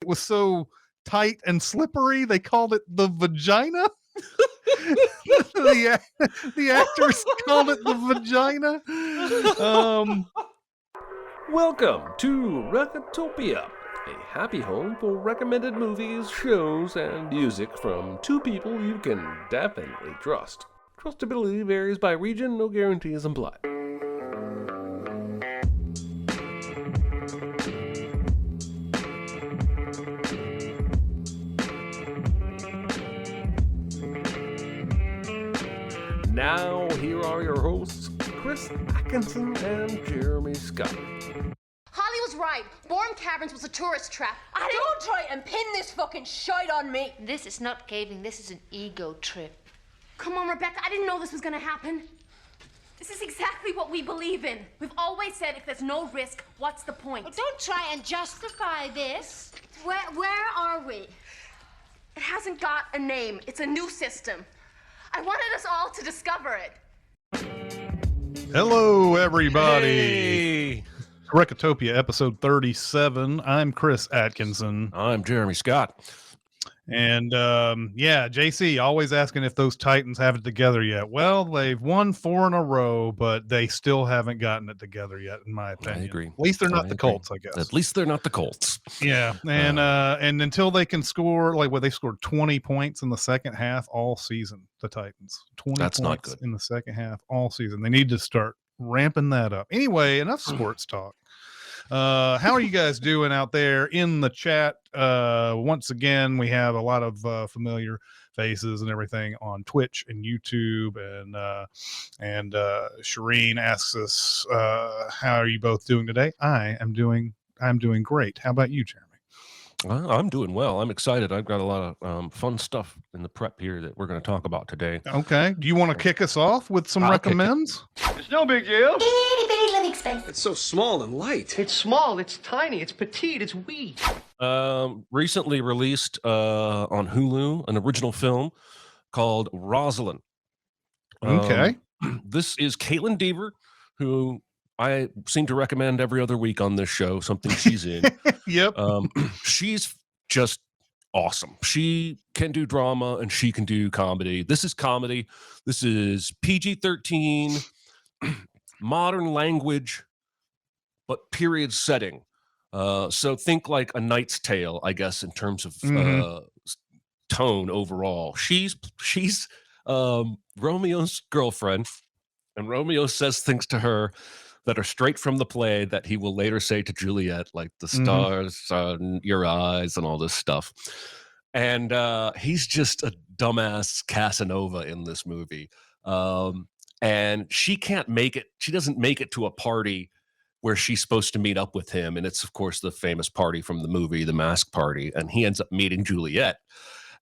was so tight and slippery, they called it the vagina. the actors called it the vagina. Welcome to Recotopia, a happy home for recommended movies, shows, and music from two people you can definitely trust. Trustability varies by region, no guarantees implied. Now, here are your hosts, Chris Atkinson and Jeremy Scott. Holly was right. Bourne Caverns was a tourist trap. Don't try and pin this fucking shite on me. This is not caving, this is an ego trip. Come on, Rebecca, I didn't know this was gonna happen. This is exactly what we believe in. We've always said if there's no risk, what's the point? Well, don't try and justify this. Where are we? It hasn't got a name. It's a new system. I wanted us all to discover it. Hello, everybody. Hey. Recotopia, episode 37. I'm Chris Atkinson. I'm Jeremy Scott. And JC always asking if those Titans have it together yet. Well, they've won 4 in a row, but they still haven't gotten it together yet, in my opinion. I agree. At least they're not the Colts, I guess. At least they're not the Colts. Yeah, and until they can score, they scored 20 points in the second half all season, the Titans. 20 That's points not good. in the second half all season. They need to start ramping that up. Anyway, enough sports talk. How are you guys doing out there in the chat? Once again, we have a lot of familiar faces and everything on Twitch and YouTube, and Shireen asks us, how are you both doing today? I'm doing great. How about you, Jeremy? I'm doing well. I'm excited. I've got a lot of fun stuff in the prep here that we're going to talk about today. Okay. Do you want to kick us off with some recommends? It's no big deal. Itty bitty living space. It's so small and light. It's small, it's tiny, it's petite, it's wee. Recently released on Hulu, an original film called Rosaline. Okay. This is Caitlin Dever, who I seem to recommend every other week on this show, something she's in. Yep. She's just awesome. She can do drama and she can do comedy. This is comedy. This is PG-13, modern language, but period setting. So think like A Knight's Tale, I guess, in terms of tone overall. She's Romeo's girlfriend, and Romeo says things to her that are straight from the play that he will later say to Juliet, like the stars on your eyes and all this stuff. And he's just a dumbass Casanova in this movie. And she can't make it. She doesn't make it to a party where she's supposed to meet up with him. And it's, of course, the famous party from the movie, The Mask Party. And he ends up meeting Juliet.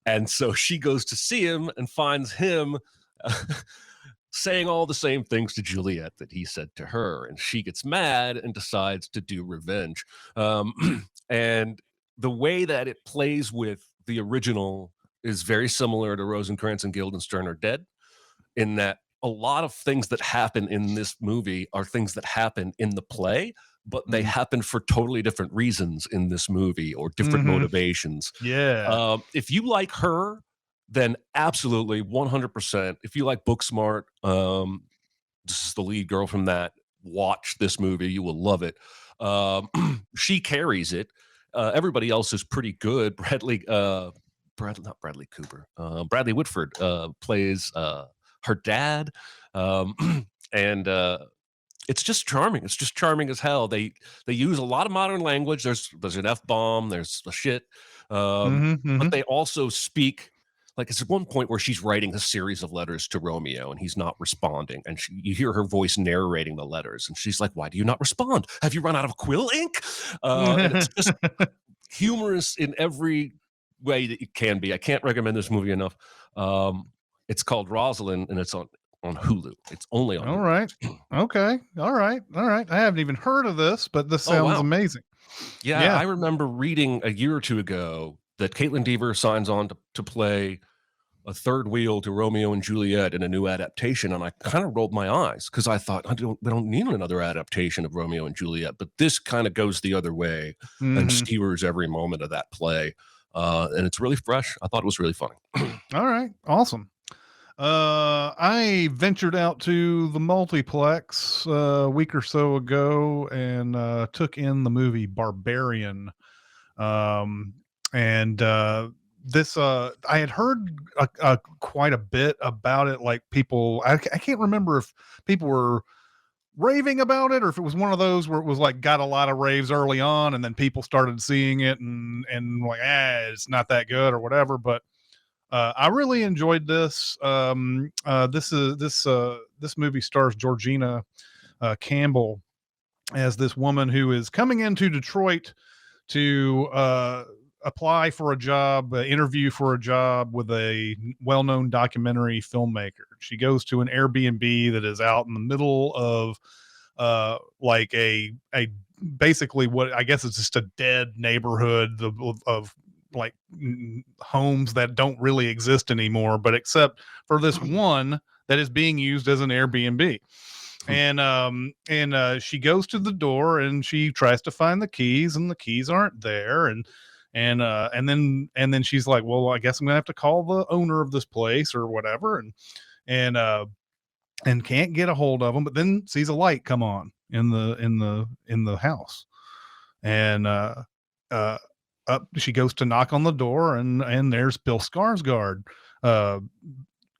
And so she goes to see him and finds him saying all the same things to Juliet that he said to her, and she gets mad and decides to do revenge. And the way that it plays with the original is very similar to Rosencrantz and Guildenstern Are Dead, in that a lot of things that happen in this movie are things that happen in the play, but they happen for totally different reasons in this movie or different motivations. Yeah. If you like her, then absolutely 100%. If you like Booksmart, this is the lead girl from that. Watch this movie; you will love it. She carries it. Everybody else is pretty good. Bradley Cooper. Bradley Whitford plays her dad, and it's just charming. It's just charming as hell. They use a lot of modern language. There's an F-bomb. There's a shit, but they also speak. Like, it's at one point where she's writing a series of letters to Romeo and he's not responding. And you hear her voice narrating the letters. And she's like, why do you not respond? Have you run out of quill ink? And it's just humorous in every way that it can be. I can't recommend this movie enough. It's called Rosaline and it's on Hulu. It's only on All Hulu. right. Okay. All right. I haven't even heard of this, but this sounds amazing. Yeah, I remember reading a year or two ago that Caitlin Dever signs on to play a third wheel to Romeo and Juliet in a new adaptation, and I kind of rolled my eyes because I thought we don't need another adaptation of Romeo and Juliet, but this kind of goes the other way and skewers every moment of that play, and it's really fresh. I thought it was really funny. All right, awesome. I ventured out to the multiplex a week or so ago and took in the movie Barbarian. This I had heard quite a bit about it. Like people, I can't remember if people were raving about it or if it was one of those where it was like got a lot of raves early on and then people started seeing it and like it's not that good or whatever. But I really enjoyed this. This movie stars Georgina Campbell as this woman who is coming into Detroit to apply for a job, interview for a job with a well-known documentary filmmaker. She goes to an Airbnb that is out in the middle of like a basically what I guess is just a dead neighborhood of like homes that don't really exist anymore, but except for this one that is being used as an Airbnb. And she goes to the door and she tries to find the keys and the keys aren't there. And then she's like, well, I guess I'm gonna have to call the owner of this place or whatever. And can't get a hold of him, but then sees a light come on in the house. And up she goes to knock on the door and there's Bill Skarsgård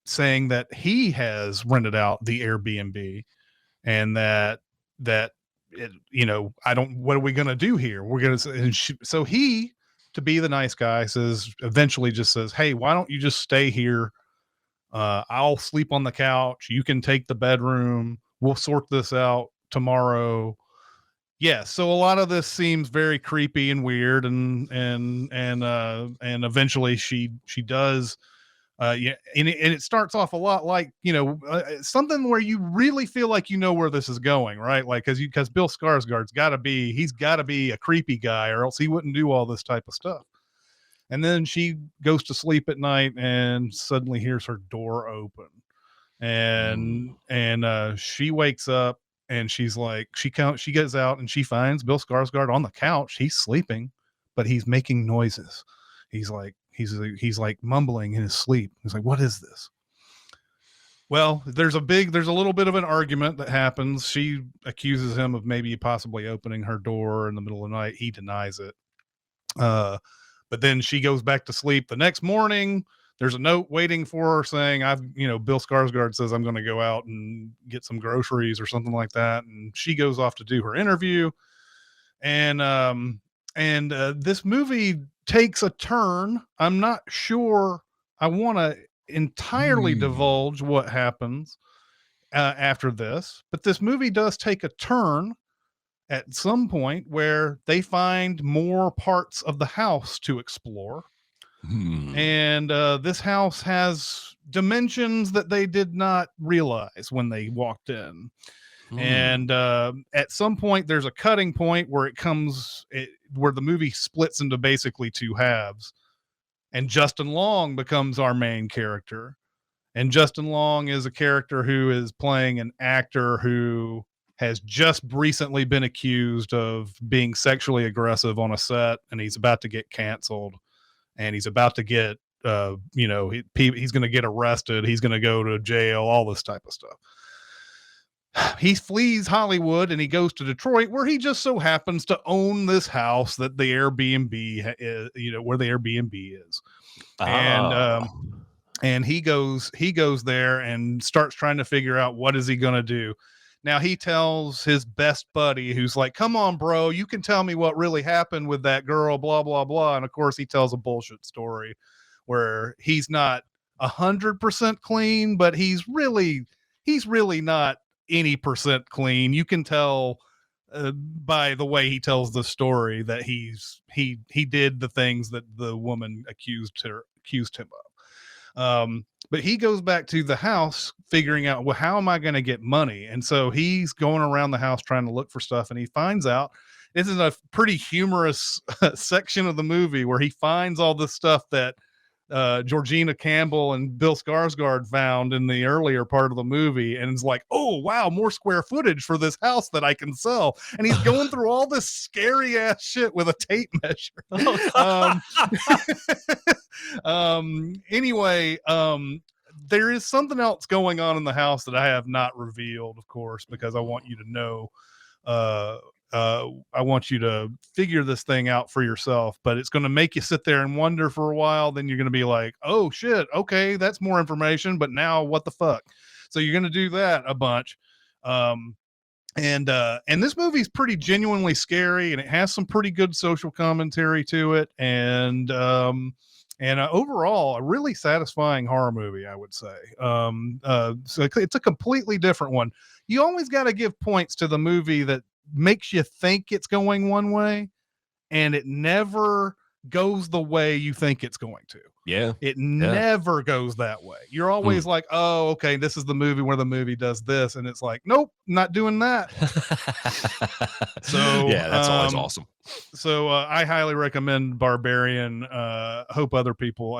saying that he has rented out the Airbnb and that it, what are we going to do here? We're going to, so he, to be the nice guy, eventually just says, hey, why don't you just stay here? I'll sleep on the couch. You can take the bedroom. We'll sort this out tomorrow. Yeah, so a lot of this seems very creepy and weird, and eventually she does, and it starts off a lot like something where you really feel like where this is going, right? Like because Bill Skarsgård's got to be a creepy guy, or else he wouldn't do all this type of stuff. And then she goes to sleep at night and suddenly hears her door open, and she wakes up. And she's like, she gets out and she finds Bill Skarsgård on the couch. He's sleeping, but he's making noises. He's like mumbling in his sleep. He's like, what is this? Well, there's a little bit of an argument that happens. She accuses him of maybe possibly opening her door in the middle of the night. He denies it. But then she goes back to sleep. The next morning, there's a note waiting for her saying, Bill Skarsgård says I'm going to go out and get some groceries or something like that. And she goes off to do her interview. And this movie takes a turn. I'm not sure I want to entirely divulge what happens after this, but this movie does take a turn at some point where they find more parts of the house to explore. And this house has dimensions that they did not realize when they walked in. And at some point, there's a cutting point where where the movie splits into basically two halves. And Justin Long becomes our main character. And Justin Long is a character who is playing an actor who has just recently been accused of being sexually aggressive on a set, and he's about to get canceled. And he's about to get, he's going to get arrested. He's going to go to jail, all this type of stuff. He flees Hollywood and he goes to Detroit, where he just so happens to own this house that the Airbnb is, where the Airbnb is. And he goes there and starts trying to figure out what is he going to do. Now he tells his best buddy, who's like, come on, bro, you can tell me what really happened with that girl, blah, blah, blah. And of course he tells a bullshit story where he's not 100% clean, but he's really not any percent clean. You can tell by the way he tells the story that he did the things that the woman accused him of. But he goes back to the house figuring out, well, how am I going to get money? And so he's going around the house trying to look for stuff. And he finds out, this is a pretty humorous section of the movie where he finds all this stuff that Georgina Campbell and Bill Skarsgård found in the earlier part of the movie, and it's like, oh wow, more square footage for this house that I can sell. And he's going through all this scary ass shit with a tape measure. Anyway, there is something else going on in the house that I have not revealed, of course, because I want you to know. I want you to figure this thing out for yourself, but it's going to make you sit there and wonder for a while. Then you're going to be like, oh shit, okay, that's more information, but now what the fuck? So you're going to do that a bunch. And this movie is pretty genuinely scary, and it has some pretty good social commentary to it. And overall, a really satisfying horror movie, I would say. So it's a completely different one. You always got to give points to the movie that makes you think it's going one way, and it never goes the way you think it's going to. Yeah. It never goes that way. You're always like, oh, okay, this is the movie where the movie does this. And it's like, nope, not doing that. So yeah, that's always awesome. So I highly recommend Barbarian. Hope I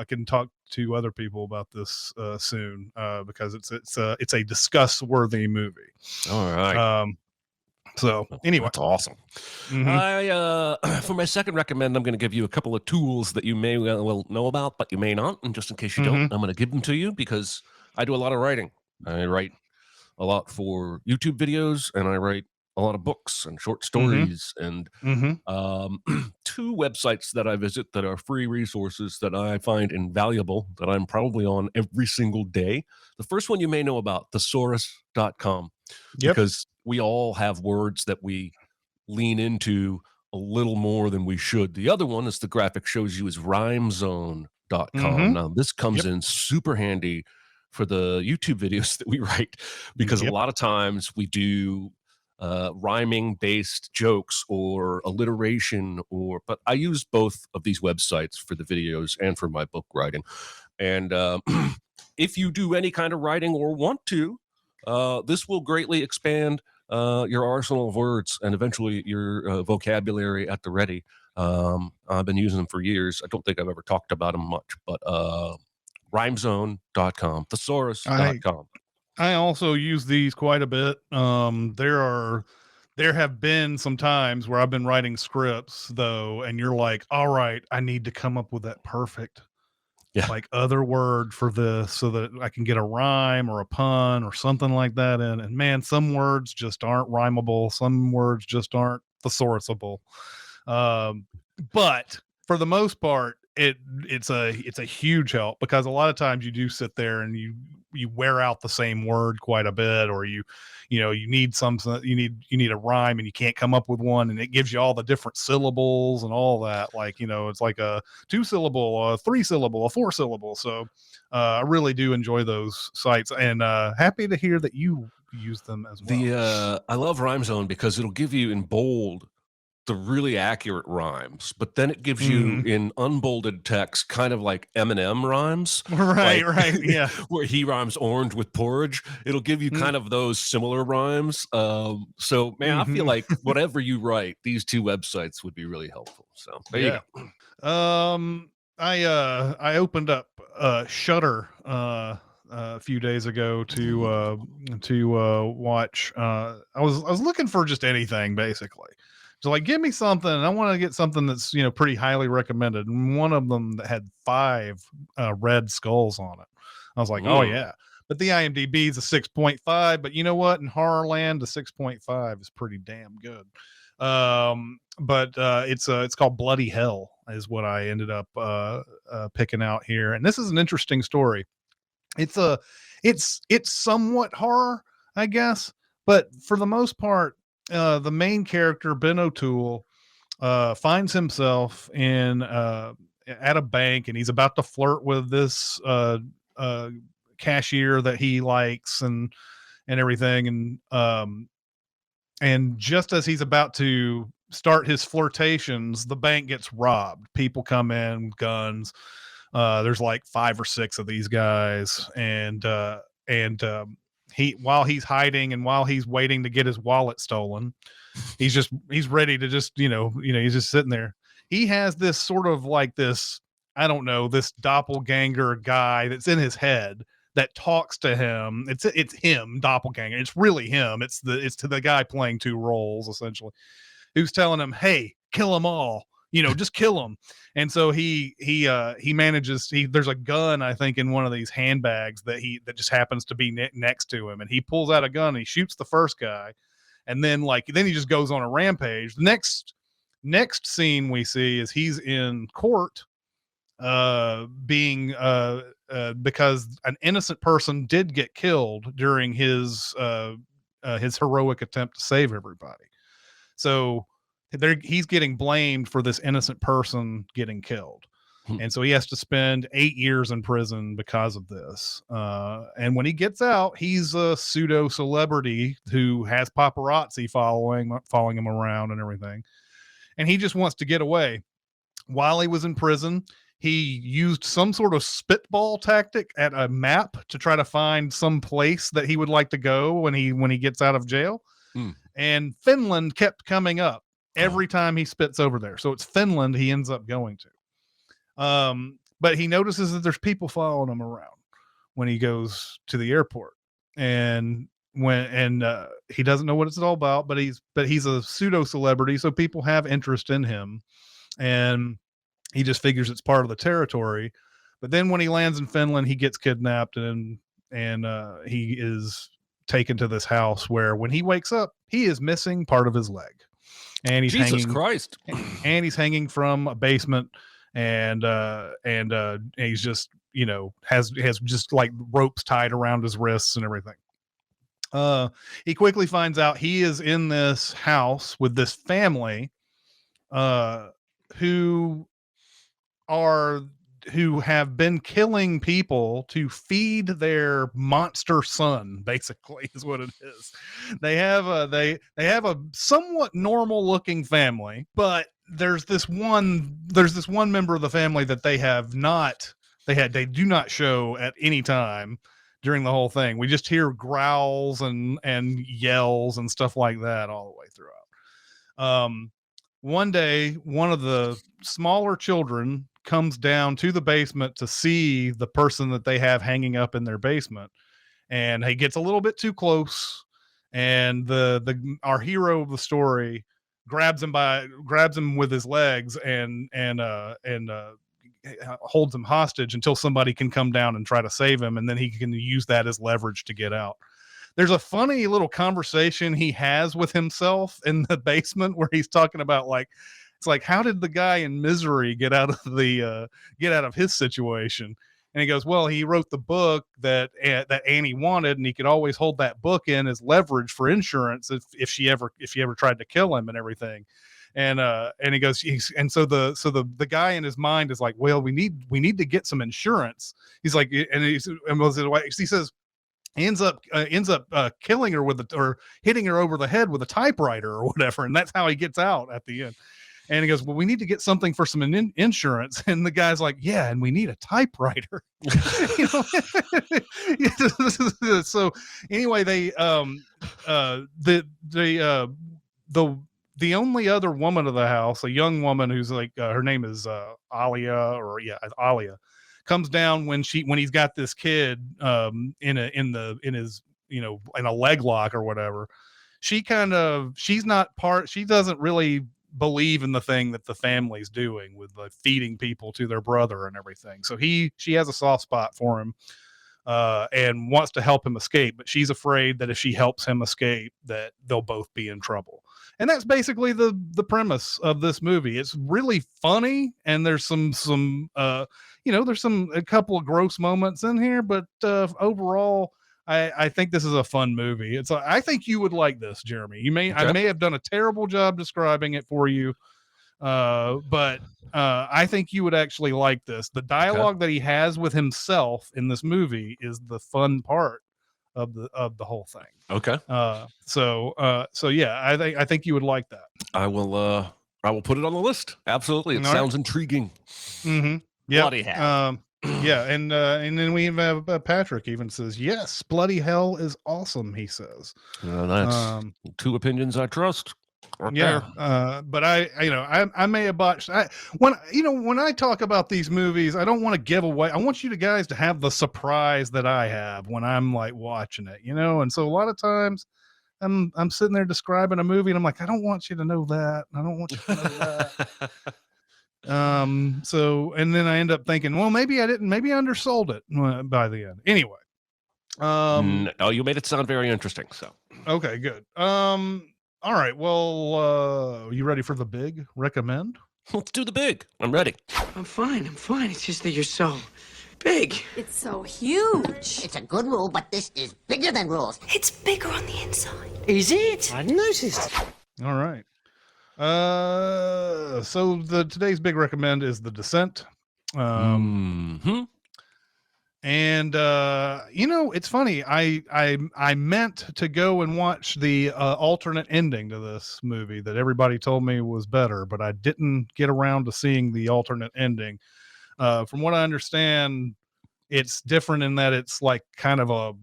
can talk to other people about this soon, because it's a discuss worthy movie. All right. So anyway, that's awesome. For my second recommend, I'm going to give you a couple of tools that you may well know about, but you may not. And just in case you don't, I'm going to give them to you because I do a lot of writing. I write a lot for YouTube videos, and I write a lot of books and short stories, and two websites that I visit that are free resources that I find invaluable, that I'm probably on every single day. The first one you may know about, thesaurus.com, because we all have words that we lean into a little more than we should. The other one, as the graphic shows you, is rhymezone.com. Now, this comes in super handy for the YouTube videos that we write, because a lot of times we do rhyming based jokes or alliteration, but I use both of these websites for the videos and for my book writing. And if you do any kind of writing or want to, this will greatly expand your arsenal of words and eventually your vocabulary at the ready. I've been using them for years. I don't think I've ever talked about them much, but rhymezone.com, thesaurus.com. I also use these quite a bit. There have been some times where I've been writing scripts though, and you're like, all right, I need to come up with that perfect like other word for this so that I can get a rhyme or a pun or something like that in. And man, some words just aren't rhymable. Some words just aren't thesaurusable. But for the most part, it's a huge help, because a lot of times you do sit there and you wear out the same word quite a bit, or you need you need a rhyme and you can't come up with one, and it gives you all the different syllables and all that. Like, it's like a 2-syllable, a 3-syllable, a 4-syllable. So I really do enjoy those sites, and happy to hear that you use them as well. I love RhymeZone because it'll give you in bold the really accurate rhymes, but then it gives you in unbolded text kind of like Eminem rhymes. Right, yeah. Where he rhymes orange with porridge. It'll give you kind of those similar rhymes. So man, I feel like whatever you write, these two websites would be really helpful. So there you go. I opened up Shudder a few days ago to watch. I was looking for just anything, basically. So like, give me something. I want to get something that's, pretty highly recommended. And one of them that had 5 red skulls on it. I was like, oh yeah. But the IMDb is a 6.5. But you know what? In Horrorland, the 6.5 is pretty damn good. But it's called Bloody Hell is what I ended up picking out here. And this is an interesting story. It's somewhat horror, I guess. But for the most part, the main character, Ben O'Toole, finds himself at a bank, and he's about to flirt with this cashier that he likes and everything. And just as he's about to start his flirtations, the bank gets robbed. People come in with guns. There's like 5 or 6 of these guys, and while he's hiding and while he's waiting to get his wallet stolen, he's ready to just, he's just sitting there. He has this sort of like this I don't know, this doppelganger guy that's in his head that talks to him. It's him, doppelganger. It's really him. It's to the guy playing two roles essentially, who's telling him, "Hey, kill them all. Just kill them." And so he manages. There's a gun, I think, in one of these handbags that just happens to be next to him, and he pulls out a gun and he shoots the first guy, and then he just goes on a rampage. The next scene we see is he's in court, being because an innocent person did get killed during his heroic attempt to save everybody. So he's getting blamed for this innocent person getting killed. And so he has to spend 8 years in prison because of this. And when he gets out, he's a pseudo celebrity who has paparazzi following him around and everything. And he just wants to get away. While he was in prison, he used some sort of spitball tactic at a map to try to find some place that he would like to go when he gets out of jail. And Finland kept coming up every time he spits over there. So it's Finland he ends up going to. But he notices that there's people following him around when he goes to the airport. And he doesn't know what it's all about, but he's a pseudo celebrity, so people have interest in him. And he just figures it's part of the territory. But then when he lands in Finland, he gets kidnapped and he is taken to this house where when he wakes up, he is missing part of his leg. And he's Jesus hanging, Christ. And he's hanging from a basement, and he's just, has just like ropes tied around his wrists and everything. He quickly finds out he is in this house with this family, who have been killing people to feed their monster son, basically is what it is. They have a somewhat normal looking family, but there's this one member of the family that they do not show at any time during the whole thing. We just hear growls and yells and stuff like that all the way throughout. One day, one of the smaller children comes down to the basement to see the person that they have hanging up in their basement, and he gets a little bit too close, and our hero of the story grabs him with his legs and holds him hostage until somebody can come down and try to save him, and then he can use that as leverage to get out. There's a funny little conversation he has with himself in the basement where he's talking about it's like, how did the guy in Misery get out of his situation? And he goes, well, he wrote the book that Annie wanted, and he could always hold that book in as leverage for insurance if she ever tried to kill him and everything. And he goes, so the guy in his mind is like, well, we need to get some insurance. He's like, and he says, he ends up killing her or hitting her over the head with a typewriter or whatever, and that's how he gets out at the end. And he goes, well, we need to get something for some insurance. And the guy's like, yeah, and we need a typewriter. So anyway, the only other woman of the house, a young woman who's like, her name is Alia, comes down when he's got this kid in a leg lock or whatever. She doesn't really believe in the thing that the family's doing with feeding people to their brother and everything. So she has a soft spot for him, and wants to help him escape, but she's afraid that if she helps him escape, that they'll both be in trouble. And that's basically the premise of this movie. It's really funny, and there's there's a couple of gross moments in here, but overall, I think this is a fun movie. I think you would like this, Jeremy. I may have done a terrible job describing it for you, but I think you would actually like this. The dialogue that he has with himself in this movie is the fun part of the whole thing. Okay. So yeah, I think you would like that. I will put it on the list. Absolutely. It sounds intriguing. Mm-hmm. Yeah. Bloody hell. Yeah, and then we have Patrick even says, yes, bloody hell is awesome, he says. That's two opinions I trust. Right Yeah. there. But I may have botched. When I talk about these movies, I don't want to give away. I want you guys to have the surprise that I have when I'm like watching it, and so a lot of times I'm sitting there describing a movie and I'm like, I don't want you to know that. I don't want you to know that. So, and then I end up thinking, well, maybe maybe I undersold it by the end. Anyway. No, you made it sound very interesting. So, Okay, good. All right. Well, you ready for the big recommend? let's do the big. I'm ready. I'm fine. It's just that you're so big. It's so huge. It's a good rule, but this is bigger than rules. It's bigger on the inside. Is it? I noticed. All right. So today's big recommend is The Descent. And it's funny. I meant to go and watch the alternate ending to this movie that everybody told me was better, but I didn't get around to seeing the alternate ending. From what I understand, it's different in that it's like kind of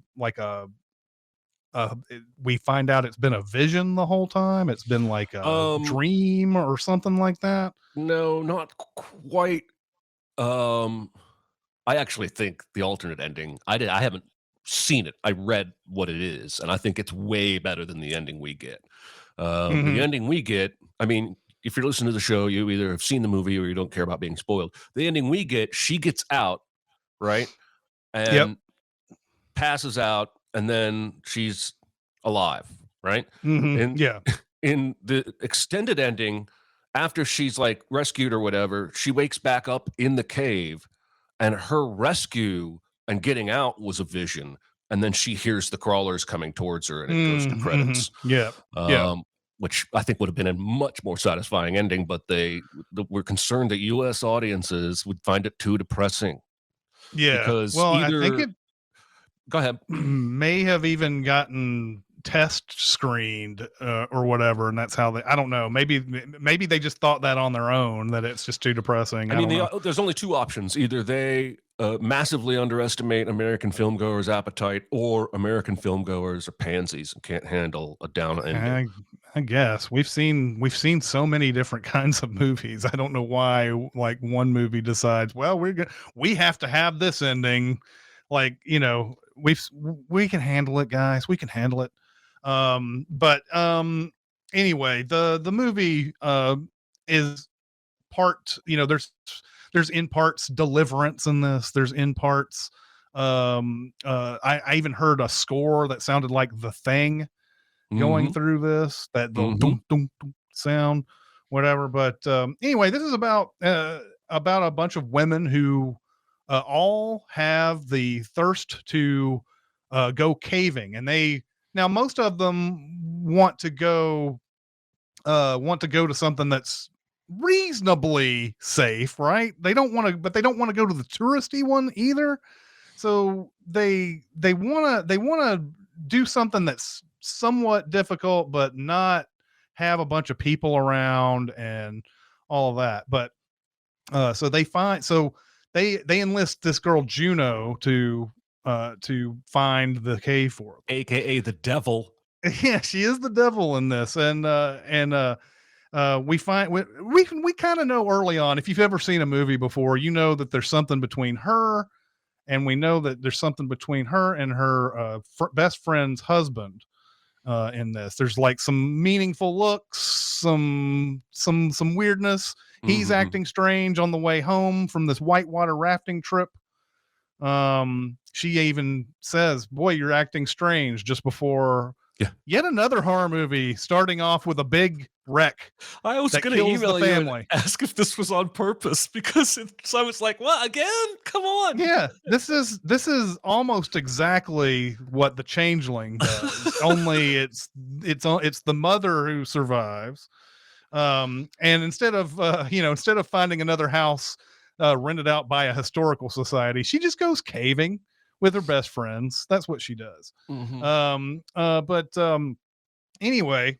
we find out it's been a vision the whole time. It's been like a dream or something like that. No, not quite. I actually think the alternate ending, I haven't seen it. I read what it is, and I think it's way better than the ending we get. The ending we get, I mean, if you're listening to the show, you either have seen the movie or you don't care about being spoiled. The ending we get, she gets out, right? And passes out, and then she's alive, right? And in the extended ending, after she's like rescued or whatever, she wakes back up in the cave, and her rescue and getting out was a vision. And then she hears the crawlers coming towards her, and it goes to credits. Which I think would have been a much more satisfying ending, but they were concerned that U.S. audiences would find it too depressing. Yeah. Because I think it go ahead. may have even gotten test screened or whatever, and that's how I don't know, maybe they just thought that on their own, that it's just too depressing. I mean, there's only two options. Either they massively underestimate American filmgoers' appetite, or American filmgoers are pansies and can't handle a down ending. I guess we've seen so many different kinds of movies. I don't know why like one movie decides, well, we have to have this ending. Like, we can handle it, guys. We can handle it. Anyway, the movie is part, there's in parts deliverance in this. There's in parts I even heard a score that sounded like The Thing going through this, that the dum, dum, dum sound, whatever. But anyway, this is about a bunch of women who all have the thirst to go caving, and now most of them want to go to something that's reasonably safe, right? They don't want to go to the touristy one either. So they want to do something that's somewhat difficult, but not have a bunch of people around and all of that. But so they enlist this girl Juno to find the cave for them. AKA the devil. Yeah, she is the devil in this. And we kind of know early on, if you've ever seen a movie before, that there's something between her, and we know that there's something between her and her best friend's husband in this. There's like some meaningful looks, some weirdness. He's acting strange on the way home from this whitewater rafting trip. She even says, boy, you're acting strange, just before yet another horror movie starting off with a big wreck. I was going to email you and ask if this was on purpose, because I was like, what, again? Come on. Yeah, this is almost exactly what The Changeling does. Only it's the mother who survives. And instead of finding another house rented out by a historical society, she just goes caving with her best friends. That's what she does. Anyway,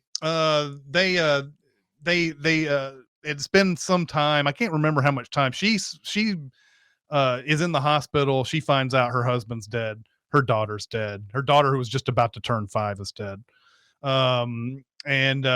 it's been some time. I can't remember how much time. She is in the hospital. She finds out her husband's dead. Her daughter's dead. Her daughter, who was just about to turn 5, is dead. There's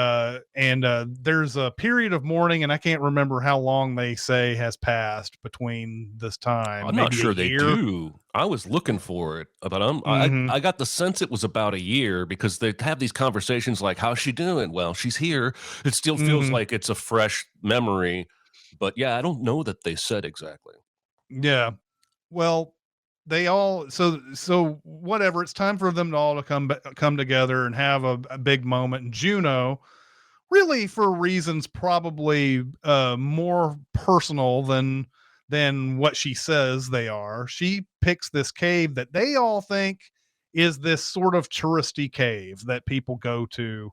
a period of mourning, and I can't remember how long they say has passed between this time. I'm Maybe not sure a they year. do. I was looking for it, but I got the sense it was about a year because they have these conversations like, how's she doing? Well, she's here. It still feels like it's a fresh memory, but yeah, I don't know that they said exactly. Yeah. Well, they all so whatever. It's time for them all to come together and have a big moment. And Juno, really for reasons probably more personal than what she says they are, she picks this cave that they all think is this sort of touristy cave that people go to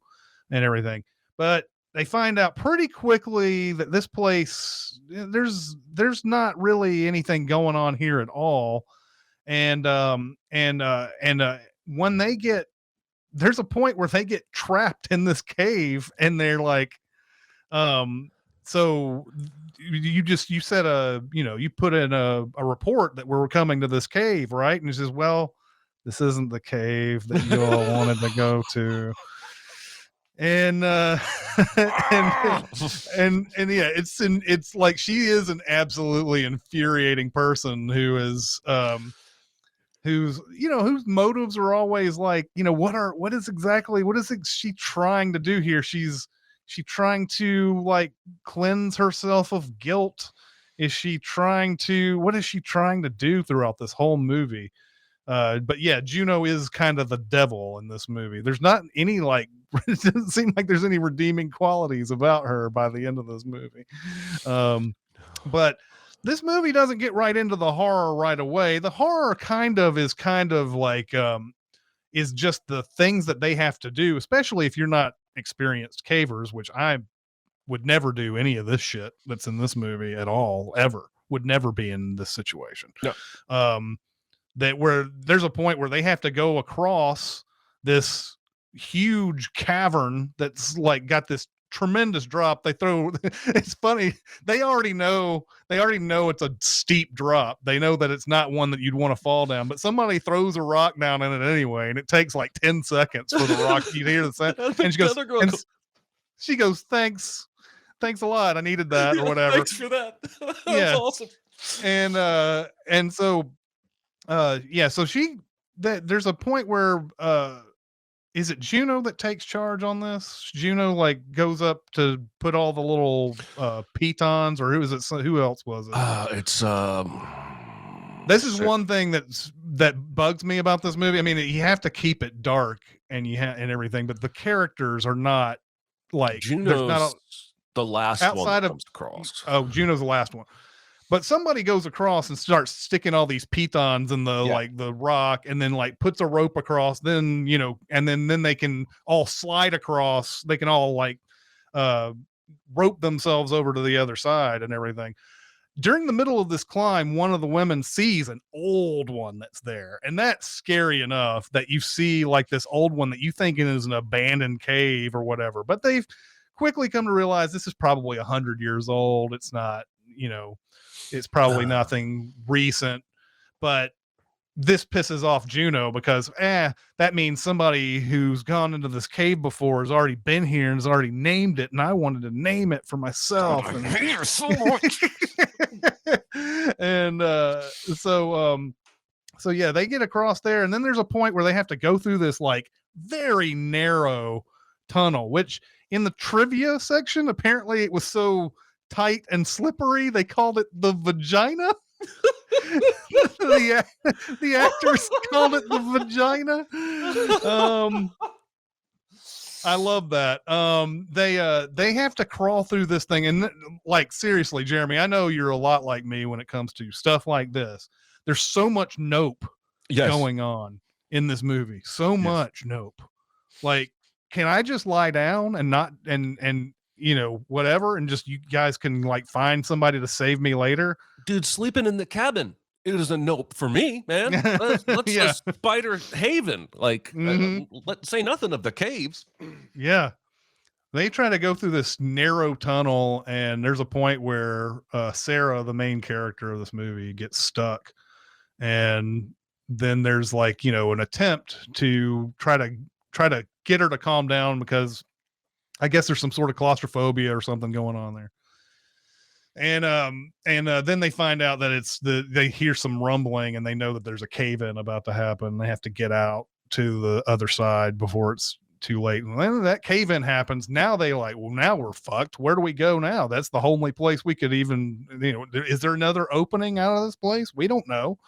and everything. But they find out pretty quickly that this place, there's not really anything going on here at all. And when they get, there's a point where they get trapped in this cave and they're like, so you said, you put in a report that we're coming to this cave, right? And he says, well, this isn't the cave that you all wanted to go to. And and yeah, it's like she is an absolutely infuriating person whose whose motives are always like, what is she trying to do here? She's trying to like cleanse herself of guilt. What is she trying to do throughout this whole movie? But yeah, Juno is kind of the devil in this movie. There's not any like, it doesn't seem like there's any redeeming qualities about her by the end of this movie. But this movie doesn't get right into the horror right away. The horror is just the things that they have to do, especially if you're not experienced cavers, which I would never do any of this shit that's in this movie at all, ever. Would never be in this situation. No. That where there's a point where they have to go across this huge cavern that's like got this tremendous drop. It's funny, they already know it's a steep drop. They know that it's not one that you'd want to fall down, but somebody throws a rock down in it anyway, and it takes like 10 seconds for the rock. You hear the sound, and she goes, thanks a lot, I needed that, or whatever. Thanks for that. That Yeah. was awesome. And so there's a point where is it Juno that takes charge on this? Juno like goes up to put all the little pitons, or who else was it? This is one thing that bugs me about this movie. I mean, you have to keep it dark and and everything, but the characters are not like, Juno's the last one outside that of comes across. Oh, Juno's the last one. But somebody goes across and starts sticking all these pitons in the rock, and then like puts a rope across, then, and then they can all slide across. They can all like rope themselves over to the other side and everything. During the middle of this climb, one of the women sees an old one that's there. And that's scary enough that you see like this old one that you think is an abandoned cave or whatever. But they've quickly come to realize this is probably 100 years old. It's not, it's probably nothing recent, but this pisses off Juno because that means somebody who's gone into this cave before has already been here and has already named it, and I wanted to name it for myself. I hate her so much. And so yeah, they get across there, and then there's a point where they have to go through this like very narrow tunnel, which in the trivia section, apparently it was so tight and slippery they called it the vagina. the actors called it the vagina. I love that. They have to crawl through this thing, and like seriously, Jeremy, I know you're a lot like me when it comes to stuff like this. There's so much nope going on in this movie. So much nope. Like, can I just lie down and not and whatever, and just you guys can like find somebody to save me later? Dude, sleeping in the cabin, it is a nope for me, man. Let's a spider haven. Like, let's say nothing of the caves. Yeah. They try to go through this narrow tunnel, and there's a point where Sarah, the main character of this movie, gets stuck. And then there's like, an attempt to try to get her to calm down because I guess there's some sort of claustrophobia or something going on there. And then they find out that they hear some rumbling and they know that there's a cave-in about to happen. They have to get out to the other side before it's too late. And then that cave-in happens. Now they like, well, now we're fucked. Where do we go now? That's the only place we could even, is there another opening out of this place? We don't know.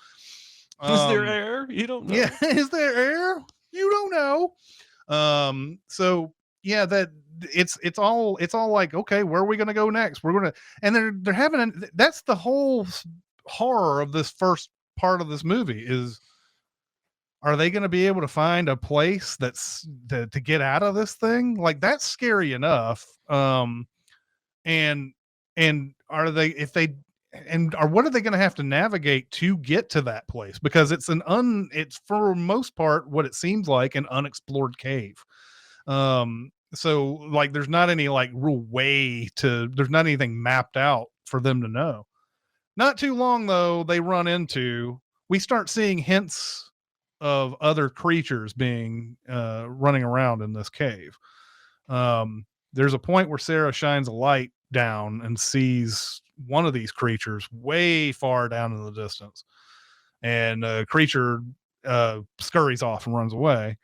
Is there air? You don't know. Yeah. Is there air? You don't know. So yeah, that it's all like, okay, where are we going to go next? And they're having that's the whole horror of this first part of this movie is, are they going to be able to find a place to get out of this thing? Like, that's scary enough. And are they, what are they going to have to navigate to get to that place? Because it's for most part, what it seems like an unexplored cave. So like, there's not any like real way there's not anything mapped out for them to know. Not too long though, we start seeing hints of other creatures being running around in this cave. There's a point where Sarah shines a light down and sees one of these creatures way far down in the distance, and a creature scurries off and runs away.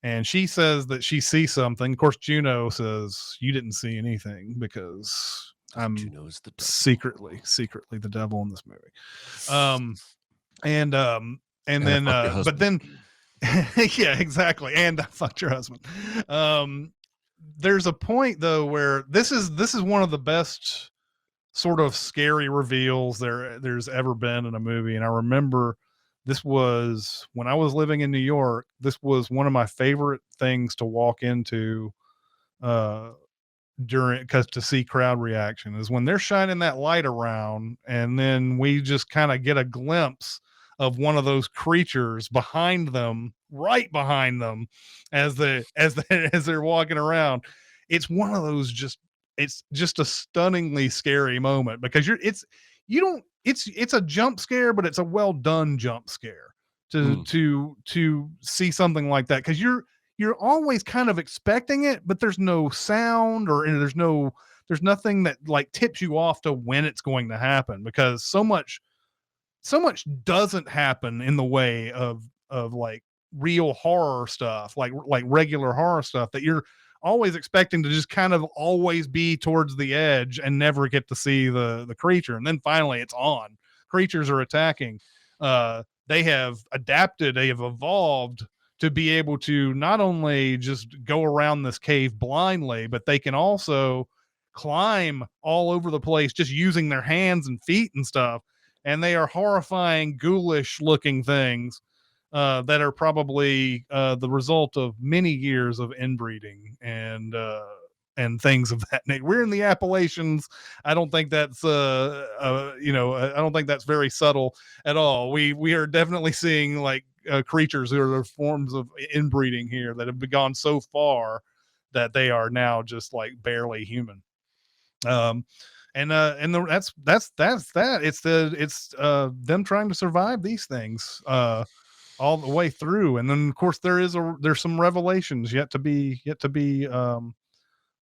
And she says that she sees something. Of course, Juno says, you didn't see anything because I'm Juno's the devil. secretly the devil in this movie. And then, but then, yeah, exactly. And I fucked your husband. There's a point though, where this is one of the best sort of scary reveals there's ever been in a movie. And I remember this was when I was living in New York. This was one of my favorite things to walk into, to see crowd reaction is when they're shining that light around. And then we just kind of get a glimpse of one of those creatures right behind them as they're walking around. It's one of those it's just a stunningly scary moment because it's a jump scare, but it's a well done jump scare to see something like that. Cause you're always kind of expecting it, but there's no sound there's nothing that like tips you off to when it's going to happen, because so much doesn't happen in the way of like real horror stuff, like regular horror stuff, that you're always expecting to just kind of always be towards the edge and never get to see the creature. And then finally it's on. Creatures are attacking. They have adapted, they have evolved to be able to not only just go around this cave blindly, but they can also climb all over the place just using their hands and feet and stuff. And they are horrifying, ghoulish looking things that are probably the result of many years of inbreeding and things of that nature. We're in the Appalachians. I don't think that's I don't think that's very subtle at all. We are definitely seeing like creatures who are forms of inbreeding here that have gone so far that they are now just like barely human. That's that. It's them trying to survive these things all the way through. And then of course there's some revelations yet to be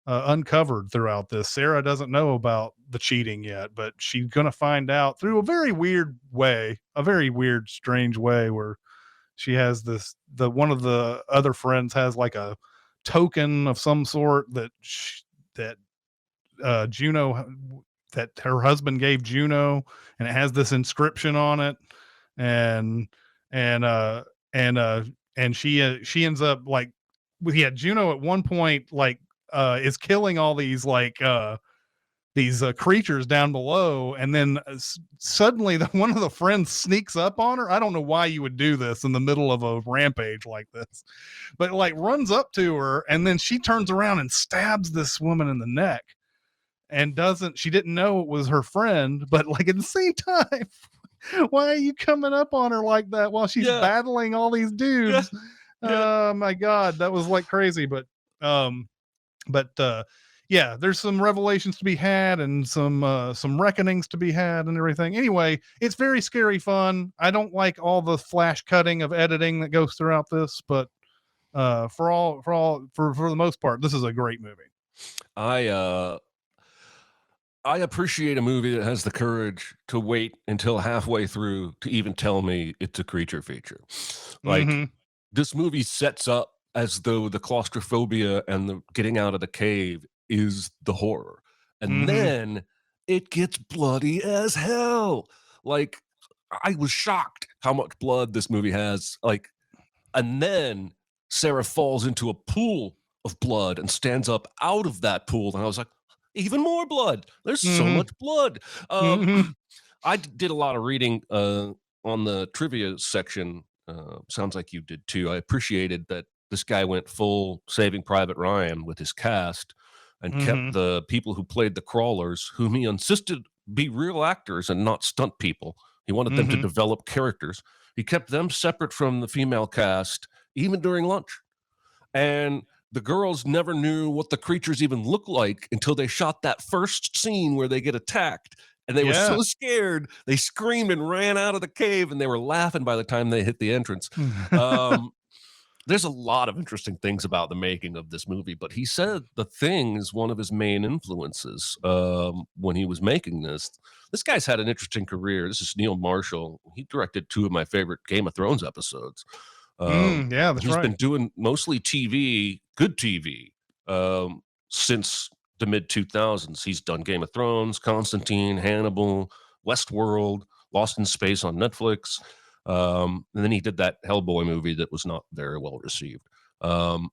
uncovered throughout this. Sarah doesn't know about the cheating yet, but she's gonna find out through a very weird, strange way, where she has one of the other friends has like a token of some sort that Juno, that her husband gave Juno, and it has this inscription on it, and she ends up like, Juno at one point like is killing all these these creatures down below, and then suddenly one of the friends sneaks up on her. I don't know why you would do this in the middle of a rampage like this, but like runs up to her, and then she turns around and stabs this woman in the neck, and she didn't know it was her friend, but like at the same time, why are you coming up on her like that while she's battling all these dudes? Oh my God, that was like crazy. But there's some revelations to be had, and some reckonings to be had, and everything. Anyway, it's very scary fun. I don't like all the flash cutting of editing that goes throughout this, but For the most part, this is a great movie. I appreciate a movie that has the courage to wait until halfway through to even tell me it's a creature feature. Like, Mhm. this movie sets up as though the claustrophobia and the getting out of the cave is the horror. And Mhm. then it gets bloody as hell. Like, I was shocked how much blood this movie has. Like, and then Sarah falls into a pool of blood and stands up out of that pool. And I was like, even more blood. There's so Mhm. much blood. Mhm. Did a lot of reading on the trivia section. Sounds like you did too. I appreciated that this guy went full Saving Private Ryan with his cast and kept Mhm. the people who played the crawlers, whom he insisted be real actors and not stunt people. He wanted them to Mhm. develop characters. He kept them separate from the female cast, even during lunch. And the girls never knew what the creatures even looked like until they shot that first scene where they get attacked. And they were Yeah. so scared, they screamed and ran out of the cave, and they were laughing by the time they hit the entrance. Um, there's a lot of interesting things about the making of this movie, but he said The Thing is one of his main influences when he was making this. This guy's had an interesting career. This is Neil Marshall. He directed 2 of my favorite Game of Thrones episodes. Yeah, that's He's right. been doing mostly TV, good TV, since the mid 2000s. He's done Game of Thrones, Constantine, Hannibal, Westworld, Lost in Space on Netflix. And then he did that Hellboy movie that was not very well received. Um,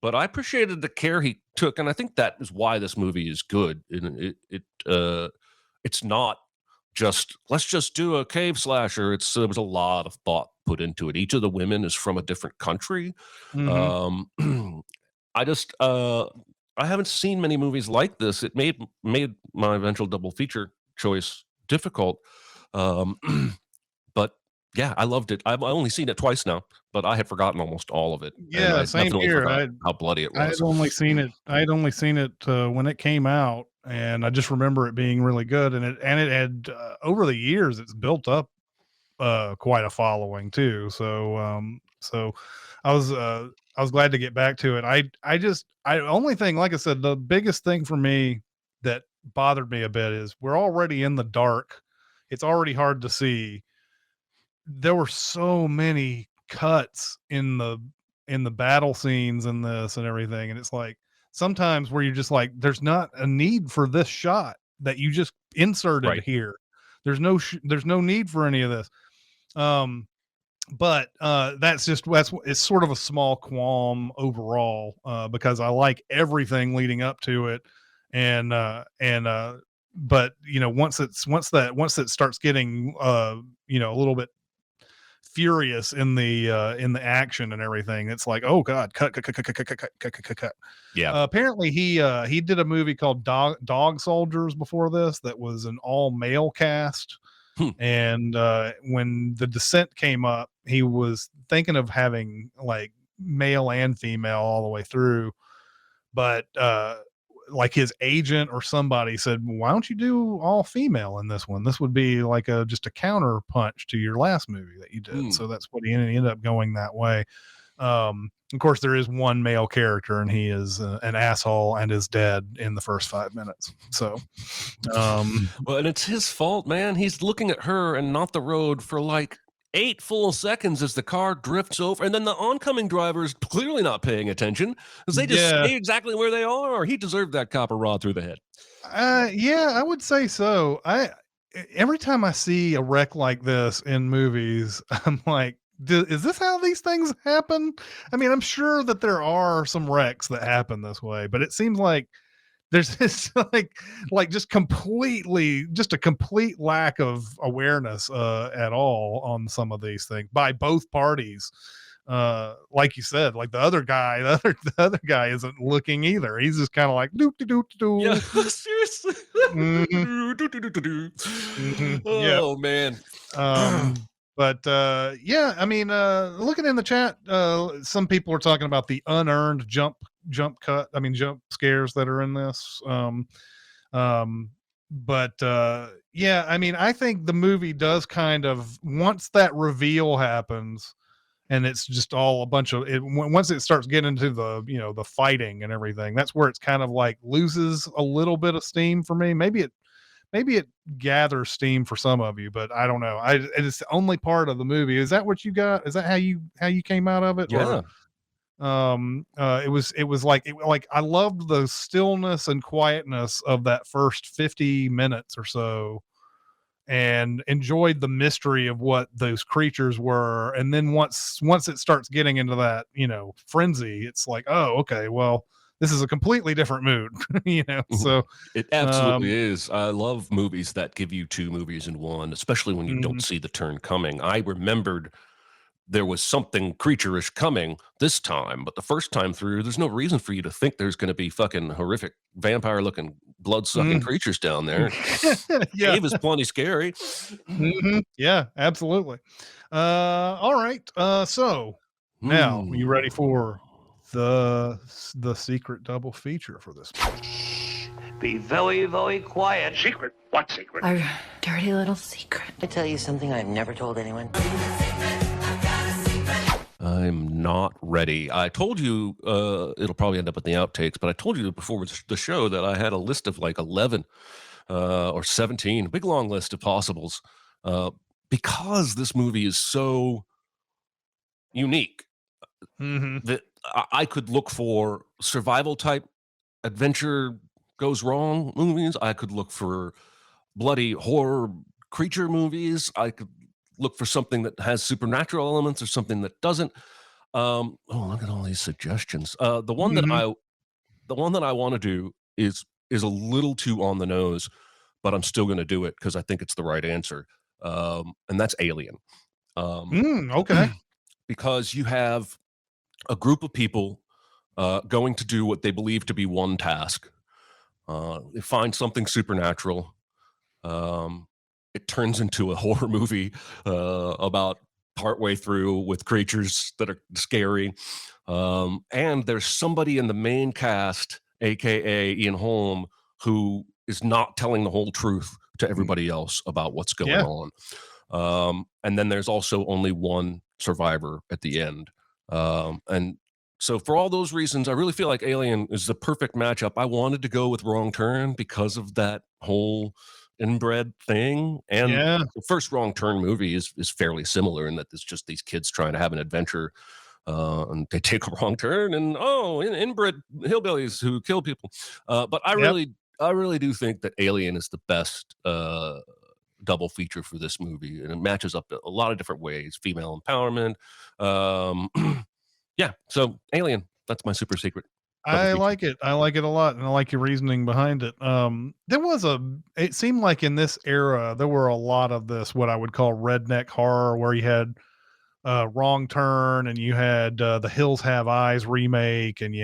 but I appreciated the care he took, and I think that is why this movie is good. It's not just let's just do a cave slasher. There was a lot of thought put into it. Each of the women is from a different country. Mhm. Um, I just I haven't seen many movies like this. It made my eventual double feature choice difficult. Um, but yeah, I loved it. I've only seen it twice now, but I had forgotten almost all of it, and Yeah, I same definitely here. forgot how bloody it I was. had only seen it. I had only seen it when it came out, and I just remember it being really good. And it had over the years, it's built up quite a following too. So I was glad to get back to it. I only thing, like I said, the biggest thing for me that bothered me a bit is we're already in the dark. It's already hard to see. There were so many cuts in the battle scenes in this and everything, and it's like sometimes where you're just like, there's not a need for this shot that you just inserted Right. here. There's no need for any of this. Um, but that's it's sort of a small qualm overall, because I like everything leading up to it, and but once it starts getting a little bit furious in the action and everything, it's like, oh god, cut. Yeah. Apparently he did a movie called Dog Soldiers before this that was an all male cast. Hmm. And when The Descent came up, he was thinking of having like male and female all the way through, but like his agent or somebody said, why don't you do all female in this one? This would be like just a counter punch to your last movie that you did. Hmm. So that's what he ended up going that way. Of course, there is one male character, and he is an asshole and is dead in the first 5 minutes. So, Well, and it's his fault, man. He's looking at her and not the road for like 8 full seconds as the car drifts over, and then the oncoming driver is clearly not paying attention because they just yeah, stay exactly where they are. He deserved that copper rod through the head. yeah, I would say so. Every time I see a wreck like this in movies, I'm like, is this how these things happen? I mean, I'm sure that there are some wrecks that happen this way, but it seems like there's this just a complete lack of awareness at all on some of these things by both parties. Like you said, like the other guy isn't looking either. He's just kind of like doop doop doop. Yeah, seriously. Yeah. Oh man. But yeah, I mean, looking in the chat, some people are talking about the unearned jump jump scares that are in this. But yeah, I mean, I think the movie does kind of, once that reveal happens and it's just all a bunch of it. Once it starts getting into the, you know, the fighting and everything, that's where it's kind of like loses a little bit of steam for me. Maybe it gathers steam for some of you, but I don't know. It's the only part of the movie. Is that what you got? Is that how you came out of it? Yeah. It was like I loved the stillness and quietness of that first 50 minutes or so, and enjoyed the mystery of what those creatures were. And then once it starts getting into that, you know, frenzy, it's like, oh, okay, well, this is a completely different mood, you know. So It absolutely is. I love movies that give you two movies in one, especially when you don't see the turn coming. I remembered there was something creature-ish coming this time, but the first time through, there's no reason for you to think there's going to be fucking horrific vampire-looking, blood-sucking creatures down there. yeah. Cave is plenty scary. Yeah, absolutely. All right. So now, are you ready for the secret double feature for this? Be very, very quiet. Secret? What secret? Our dirty little secret. I tell you something I've never told anyone. I'm not ready. I told you it'll probably end up in the outtakes, but I told you before the show that I had a list of like 11 or 17, a big long list of possibles, because this movie is so unique that I could look for survival type adventure goes wrong movies. I could look for bloody horror creature movies. I could look for something that has supernatural elements or something that doesn't. Oh, look at all these suggestions. The one that I want to do is a little too on the nose, but I'm still going to do it because I think it's the right answer. And that's Alien. Okay. Because you have a group of people going to do what they believe to be one task. They find something supernatural. It turns into a horror movie about partway through with creatures that are scary. And there's somebody in the main cast, aka Ian Holm, who is not telling the whole truth to everybody else about what's going on. And then there's also only one survivor at the end. And so for all those reasons, I really feel like Alien is the perfect matchup. I wanted to go with Wrong Turn because of that whole inbred thing. And the first Wrong Turn movie is fairly similar in that it's just these kids trying to have an adventure and they take a wrong turn and inbred hillbillies who kill people. But I really do think that Alien is the best double feature for this movie, and it matches up a lot of different ways. Female empowerment. Yeah, so Alien, that's my super secret. I like it. I like it a lot, and I like your reasoning behind it. It seemed like in this era, there were a lot of this, what I would call redneck horror, where you had Wrong Turn, and you had the Hills Have Eyes remake, and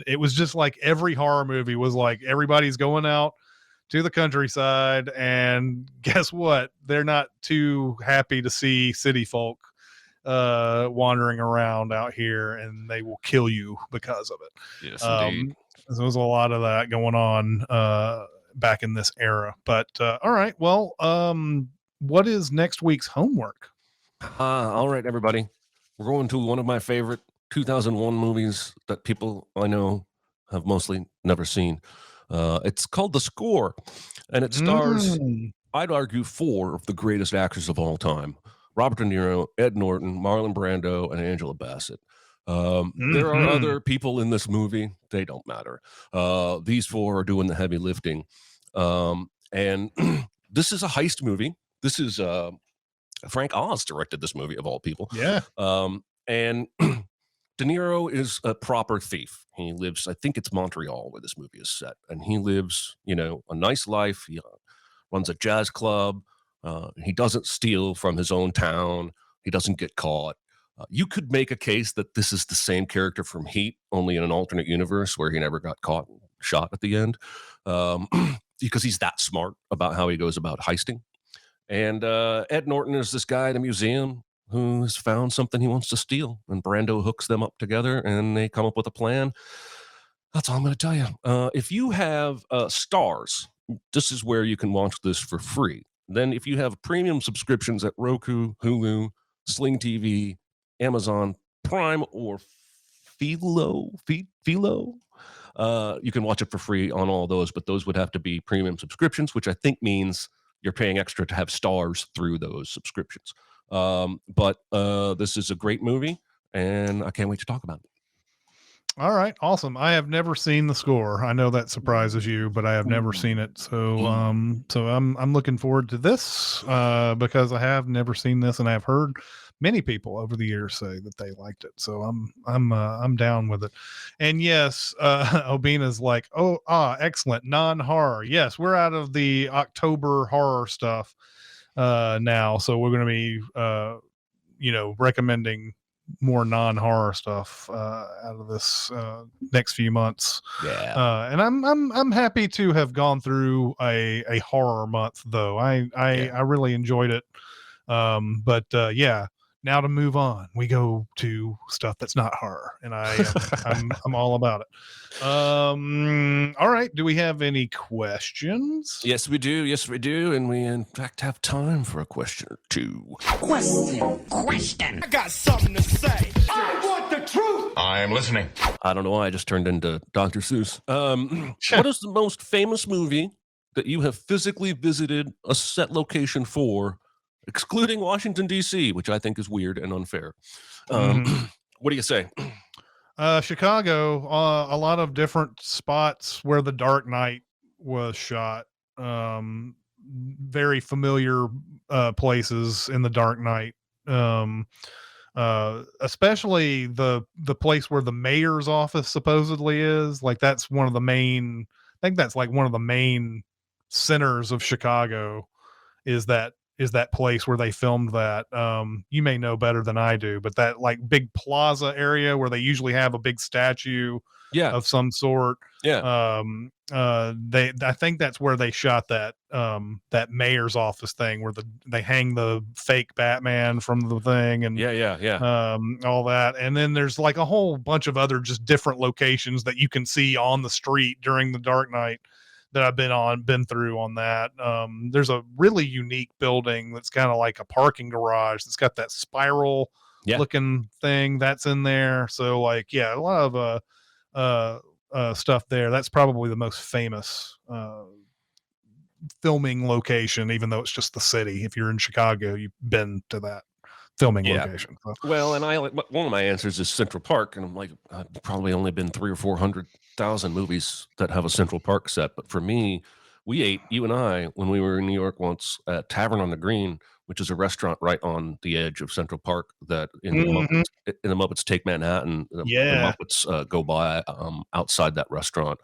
it was just like every horror movie was like everybody's going out to the countryside, and guess what? They're not too happy to see city folk wandering around out here, and they will kill you because of it. Yes, indeed. So there was a lot of that going on back in this era. But all right, well, what is next week's homework? All right, everybody, we're going to one of my favorite 2001 movies that people I know have mostly never seen. It's called The Score, and it stars, I'd argue, 4 of the greatest actors of all time: Robert De Niro, Ed Norton, Marlon Brando, and Angela Bassett. There are other people in this movie. They don't matter. These 4 are doing the heavy lifting. And this is a heist movie. This is Frank Oz directed this movie, of all people. Yeah. And De Niro is a proper thief. He lives, I think it's Montreal where this movie is set. And he lives, a nice life. He runs a jazz club. He doesn't steal from his own town. He doesn't get caught. You could make a case that this is the same character from Heat, only in an alternate universe where he never got caught and shot at the end, because he's that smart about how he goes about heisting. And Ed Norton is this guy at a museum who has found something he wants to steal, and Brando hooks them up together, and they come up with a plan. That's all I'm going to tell you. If you have Stars, this is where you can watch this for free. Then if you have premium subscriptions at Roku, Hulu, Sling TV, Amazon Prime or Philo. You can watch it for free on all those, but those would have to be premium subscriptions, which I think means you're paying extra to have stars through those subscriptions. But this is a great movie, and I can't wait to talk about it. All right, awesome. I have never seen The Score. I know that surprises you, but I have never seen it. So I'm looking forward to this because I have never seen this, and I've heard many people over the years say that they liked it. So I'm down with it. And yes, Obina's like, excellent, non-horror. Yes, we're out of the October horror stuff now, so we're going to be recommending more non-horror stuff out of this next few months. Yeah. And I'm happy to have gone through a horror month, though. I really enjoyed it. But now to move on, we go to stuff that's not horror, and I'm all about it. All right, do we have any questions? Yes, we do. And we in fact have time for a question or two. Question. I got something to say. I want the truth. I am listening. I don't know why I just turned into Dr. Seuss. What is the most famous movie that you have physically visited a set location for, excluding Washington, D.C., which I think is weird and unfair? What do you say? Chicago, a lot of different spots where The Dark Knight was shot. Very familiar places in The Dark Knight. Especially the place where the mayor's office supposedly is. Like that's one of the main, I think that's like one of the main centers of Chicago is that place where they filmed that. You may know better than I do, but that like big plaza area where they usually have a big statue of some sort. I think that's where they shot that mayor's office thing where they hang the fake Batman from the thing and all that. And then there's like a whole bunch of other just different locations that you can see on the street during the Dark Knight that I've been through on that. There's a really unique building that's kind of like a parking garage that's got that spiral looking thing that's in there. So like, a lot of stuff there. That's probably the most famous filming location, even though it's just the city. If you're in Chicago, you've been to that filming location. So. Well, and one of my answers is Central Park, and I'm like, I've probably only been 300,000 or 400,000 movies that have a Central Park set. But for me, you and I, when we were in New York once at Tavern on the Green, which is a restaurant right on the edge of Central Park that in the Muppets Take Manhattan, the Muppets go by outside that restaurant.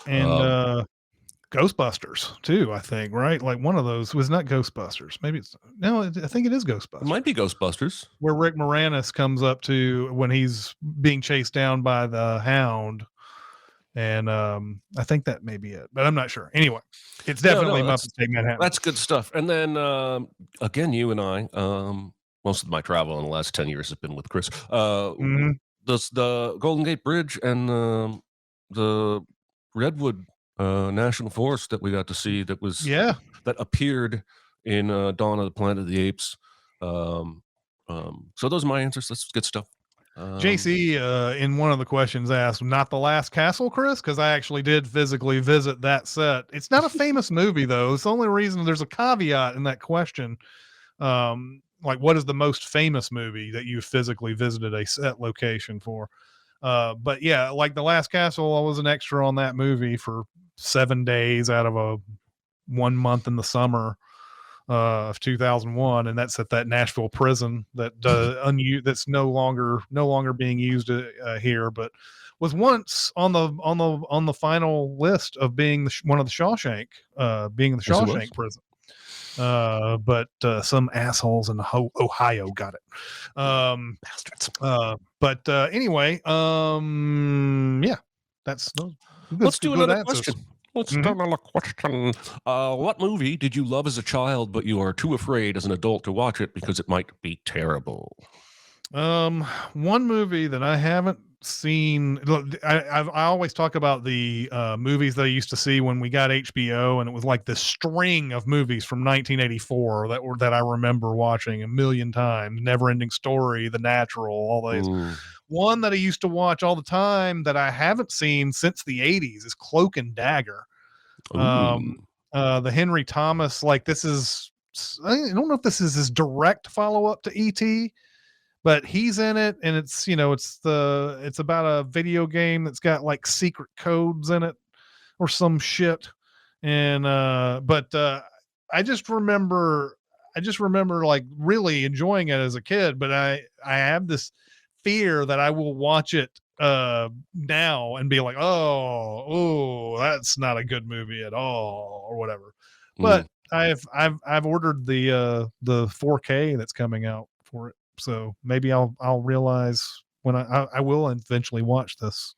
And Ghostbusters too, I think, right? Like one of those was not Ghostbusters. Maybe I think it is Ghostbusters. It might be Ghostbusters. Where Rick Moranis comes up to when he's being chased down by the Hound. And I think that may be it, but I'm not sure. Anyway, it's definitely Muppets Take Manhattan. That's good stuff. And then again, you and I, most of my travel in the last 10 years has been with Chris. The Golden Gate Bridge and the Redwood National Forest that we got to see that appeared in Dawn of the Planet of the Apes. So those are my answers. That's good stuff. JC in one of the questions asked, not The Last Castle, Chris? Because I actually did physically visit that set. It's not a famous movie, though. It's the only reason there's a caveat in that question. Like, what is the most famous movie that you physically visited a set location for? But yeah, like The Last Castle, I was an extra on that movie for 7 days out of a 1 month in the summer of 2001, and that's at that Nashville prison that that's no longer being used here, but was once on the final list of being one of the Shawshank prison. But some assholes in Ohio got it. Bastards. But anyway, that's let's do another question. Let's do another question. What movie did you love as a child, but you are too afraid as an adult to watch it because it might be terrible? One movie that I haven't seen. Look, I always talk about the movies that I used to see when we got HBO, and it was like this string of movies from 1984 that I remember watching a million times. Never Ending Story, The Natural, all these. One that I used to watch all the time that I haven't seen since the 80s is Cloak and Dagger. The Henry Thomas, like this is, I don't know if this is his direct follow-up to E.T., but he's in it, and it's, it's about a video game that's got like secret codes in it or some shit. And I just remember like really enjoying it as a kid, but I have this fear that I will watch it now and be like, oh, that's not a good movie at all, or whatever. But I've ordered the 4K that's coming out for it, so maybe I'll realize when I will eventually watch this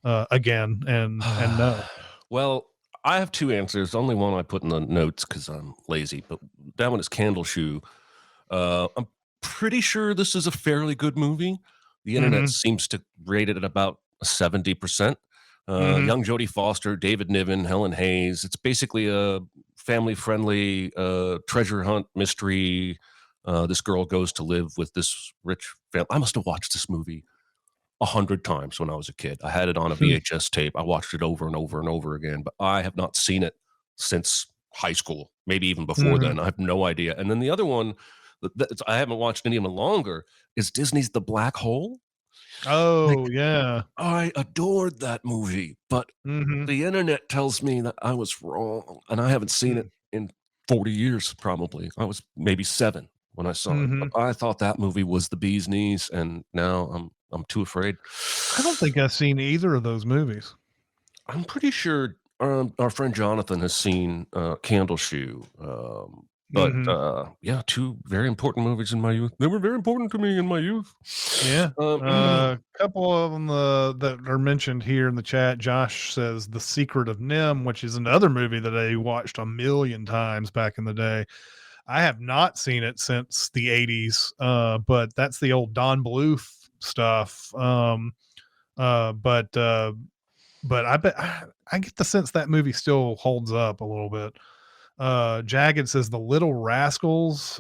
again and know. Well, I have two answers. Only one I put in the notes because I'm lazy, but that one is Candle Shoe. I'm pretty sure this is a fairly good movie. The internet seems to rate it at about 70%. Young Jodie Foster, David Niven, Helen Hayes. It's basically a family-friendly treasure hunt mystery. This girl goes to live with this rich family. I must have watched this movie 100 times when I was a kid. I had it on a VHS tape. I watched it over and over and over again, but I have not seen it since high school, maybe even before then. I have no idea. And then the other one that I haven't watched any longer is Disney's The Black Hole. Oh, yeah. I adored that movie, but the internet tells me that I was wrong, and I haven't seen it in 40 years, probably. I was maybe 7 when I saw it, but I thought that movie was the bee's knees, and now I'm too afraid. I don't think I've seen either of those movies. I'm pretty sure our friend Jonathan has seen Candle Shoe. But yeah, 2 very important movies in my youth. They were very important to me in my youth. Yeah. A couple of them that are mentioned here in the chat. Josh says The Secret of Nim, which is another movie that I watched a million times back in the day. I have not seen it since the 80s, but that's the old Don Bluth stuff. But I bet I get the sense that movie still holds up a little bit. Jagged says The Little Rascals.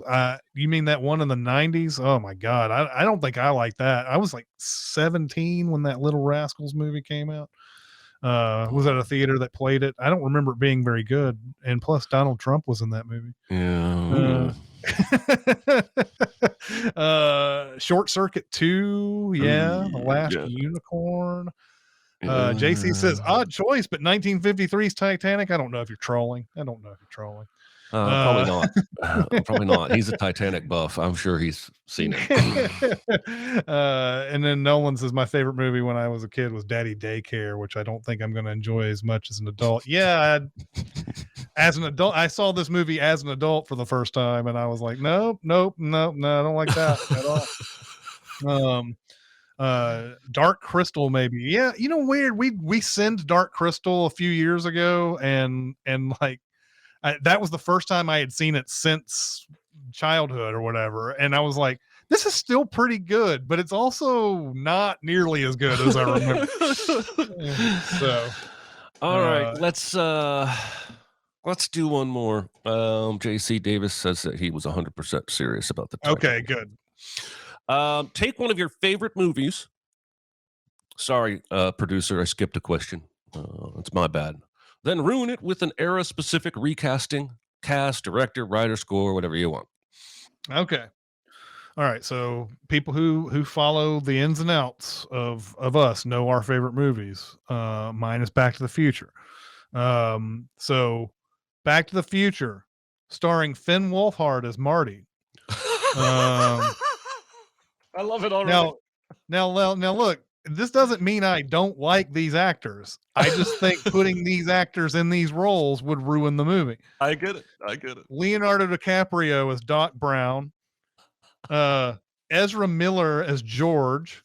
You mean that one in the 90s? Oh my god, I don't think I like that. I was like 17 when that Little Rascals movie came out. Was at a theater that played it. I don't remember it being very good, and plus Donald Trump was in that movie. Short Circuit 2, The Last Unicorn. JC says odd choice, but 1953's Titanic. I don't know if you're trolling. Probably not. Probably not. He's a Titanic buff. I'm sure he's seen it. And then Nolan says my favorite movie when I was a kid was Daddy Daycare, which I don't think I'm going to enjoy as much as an adult. Yeah, as an adult, I saw this movie as an adult for the first time, and I was like, nope, no, I don't like that at all. Dark Crystal, maybe. Yeah, weird. We sent Dark Crystal a few years ago, and like that was the first time I had seen it since childhood or whatever, and I was like, this is still pretty good, but it's also not nearly as good as I remember. So all right, let's do one more. JC Davis says that he was 100% serious about the title. Okay, good. Take one of your favorite movies. Sorry, producer, I skipped a question. It's my bad. Then ruin it with an era-specific recasting, cast, director, writer, score, whatever you want. Okay. All right. So people who follow the ins and outs of us know our favorite movies. Mine is Back to the Future. So Back to the Future, starring Finn Wolfhard as Marty. I love it already. Now, look, this doesn't mean I don't like these actors. I just think putting these actors in these roles would ruin the movie. I get it. Leonardo DiCaprio as Doc Brown, Ezra Miller as George,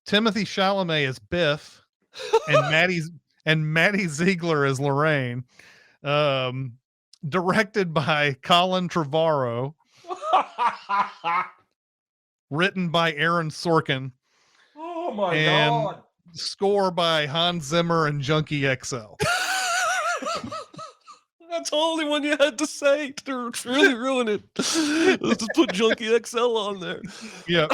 Timothy Chalamet as Biff, and Maddie Ziegler as Lorraine. Directed by Colin Trevorrow. Written by Aaron Sorkin. my and God. score by Hans Zimmer and Junkie XL. That's the only one you had to say to really ruin it. Let's just put Junkie XL on there. Yep.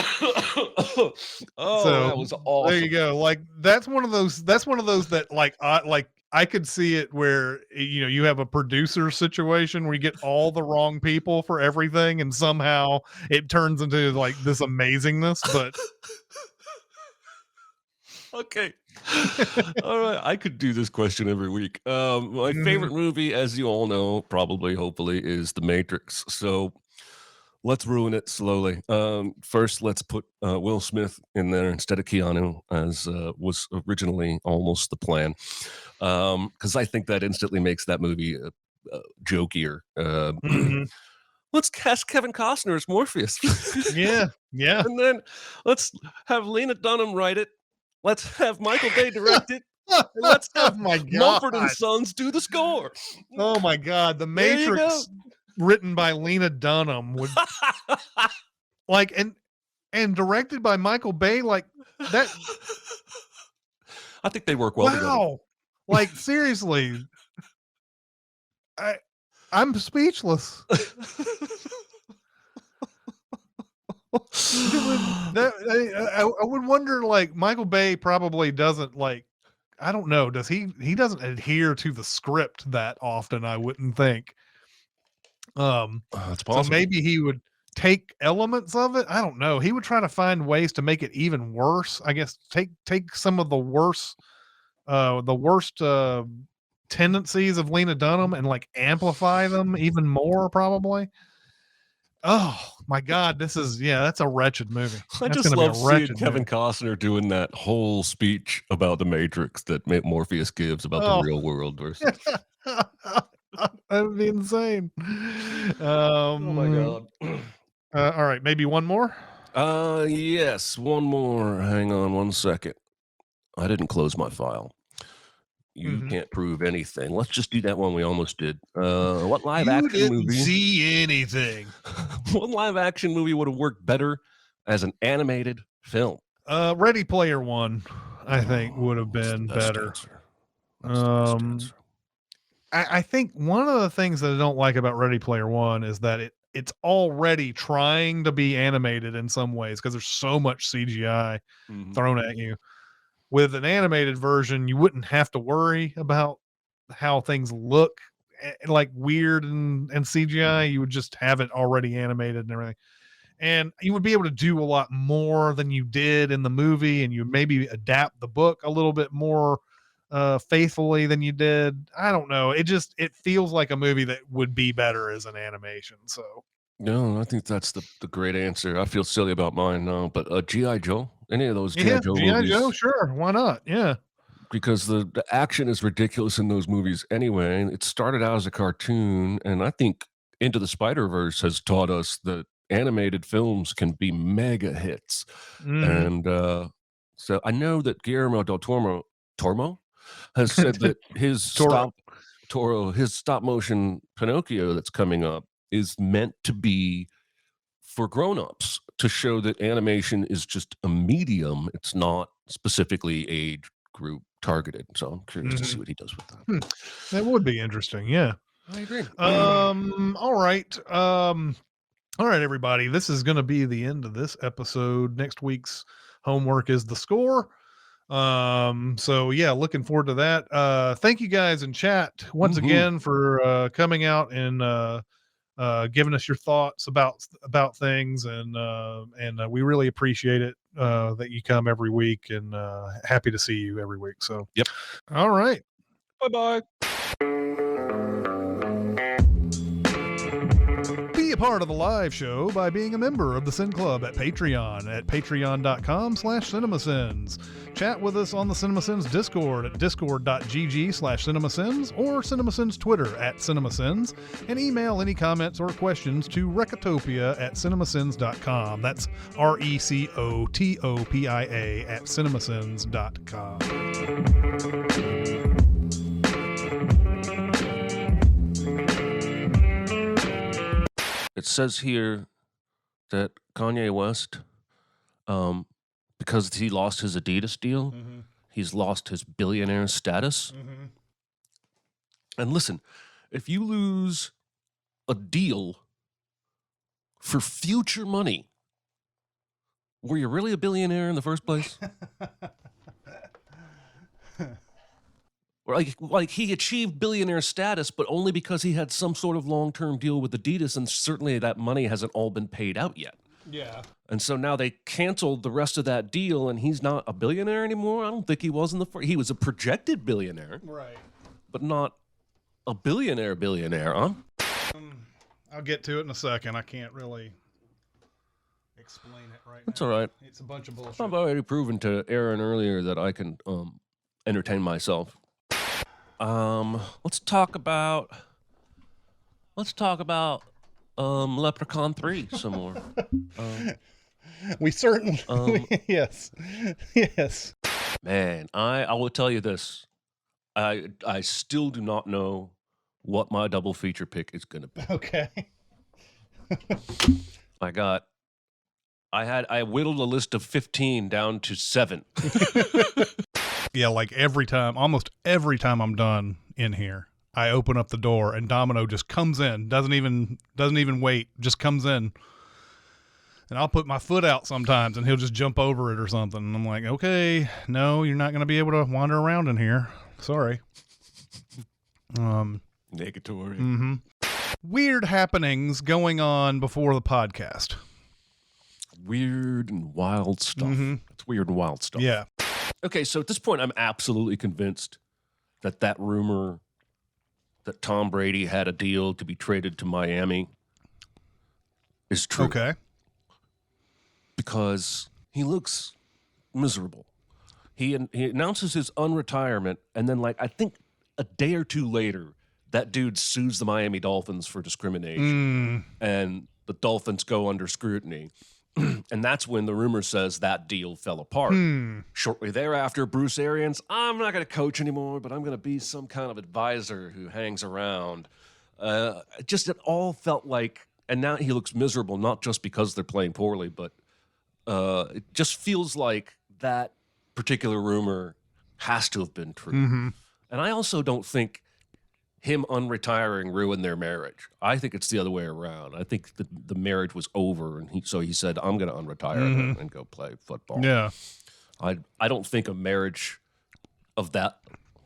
Oh, So that was awesome. there you go. Like that's one of those that I could see it where you have a producer situation where you get all the wrong people for everything and somehow it turns into like this amazingness, but Okay. All right. I could do this question every week. My favorite movie, as you all know, probably, hopefully, is The Matrix. So let's ruin it slowly. First, let's put Will Smith in there instead of Keanu, as was originally almost the plan. Because I think that instantly makes that movie jokier. Let's cast Kevin Costner as Morpheus. yeah. And then let's have Lena Dunham write it. Let's have Michael Bay direct it. And let's have my God. Mumford and Sons do the score. Oh my God. The There you Matrix written by Lena Dunham would like and directed by Michael Bay, like that. I think they work well together. Wow. Like seriously. I'm speechless. I would wonder, like, Michael Bay probably doesn't like, I don't know, does he doesn't adhere to the script that often, I wouldn't think. That's possible. So maybe he would take elements of it. I don't know. He would try to find ways to make it even worse. I guess take some of the worst tendencies of Lena Dunham and like amplify them even more, probably. Oh my God, that's a wretched movie. I That's just gonna be love a seeing wretched Kevin movie. Costner doing that whole speech about the Matrix that Morpheus gives about Oh. the real world versus. That would be insane. Oh my God. All right, maybe one more. Yes, one more. Hang on one second. I didn't close my file. You can't prove anything. Let's just do that one we almost did. What live action movie? See anything? What live action movie would have worked better as an animated film? Ready Player One, I think, would have been better. I think one of the things that I don't like about Ready Player One is that it's already trying to be animated in some ways because there's so much CGI thrown at you. With an animated version, you wouldn't have to worry about how things look like weird and CGI. You would just have it already animated and everything. And you would be able to do a lot more than you did in the movie, and you maybe adapt the book a little bit more faithfully than you did. I don't know. It feels like a movie that would be better as an animation. So no, I think that's the great answer. I feel silly about mine now, but G.I. Joe, any of those yeah, G.I. Joe G.I. movies, Joe, sure, why not? Yeah, because the action is ridiculous in those movies anyway. It started out as a cartoon, and I think Into the Spider-Verse has taught us that animated films can be mega hits. And so I know that Guillermo del Toro has said that his stop motion Pinocchio that's coming up is meant to be for grown-ups, to show that animation is just a medium. It's not specifically age group targeted. So I'm curious to see what he does with that. That would be interesting. Yeah, I agree. All right. All right, everybody. This is going to be the end of this episode. Next week's homework is the score. So yeah, looking forward to that. Thank you guys in chat once again for coming out and giving us your thoughts about things, and we really appreciate it that you come every week, and happy to see you every week. So yep. All right. Bye-bye. Be a part of the live show by being a member of the Sin Club at Patreon at patreon.com/cinemasins. Chat with us on the Cinemasins Discord at discord.gg/cinemasins or Cinemasins Twitter at Cinemasins, and email any comments or questions to Recotopia at cinemasins.com. That's RECOTOPIA at cinemasins.com. It says here that Kanye West because he lost his Adidas deal. Mm-hmm. He's lost his billionaire status. Mm-hmm. And listen, if you lose a deal for future money, were you really a billionaire in the first place? Or like he achieved billionaire status, but only because he had some sort of long-term deal with Adidas, and certainly that money hasn't all been paid out yet. Yeah. And so now they canceled the rest of that deal, and he's not a billionaire anymore. I don't think he was in the first. He was a projected billionaire, Right. but not a billionaire, huh? I'll get to it in a second. I can't really explain it right now. That's all right. It's a bunch of bullshit. I've already proven to Aaron earlier that I can entertain myself. Let's talk about Leprechaun 3 some more. We certainly yes. Yes. Man, I will tell you this. I still do not know what my double feature pick is going to be. Okay. I whittled a list of 15 down to 7. Yeah, like almost every time I'm done in here, I open up the door and Domino just comes in, doesn't even wait, just comes in. And I'll put my foot out sometimes and he'll just jump over it or something. And I'm like, okay, no, you're not going to be able to wander around in here. Sorry. Negatory. Mm-hmm. Weird happenings going on before the podcast. Weird and wild stuff. Mm-hmm. It's weird and wild stuff. Yeah. Okay, so at this point, I'm absolutely convinced that rumor that Tom Brady had a deal to be traded to Miami is true. Okay. Because he looks miserable. He announces his unretirement, and then, like, I think a day or two later, that dude sues the Miami Dolphins for discrimination, and the Dolphins go under scrutiny. And that's when the rumor says that deal fell apart. Shortly thereafter, Bruce Arians, I'm not going to coach anymore, but I'm going to be some kind of advisor who hangs around. It all felt like, and now he looks miserable, not just because they're playing poorly, but it just feels like that particular rumor has to have been true. Mm-hmm. And I also don't think him unretiring ruined their marriage. I think it's the other way around. I think the marriage was over, and so he said, I'm going to unretire and go play football. Yeah. I don't think a marriage of that,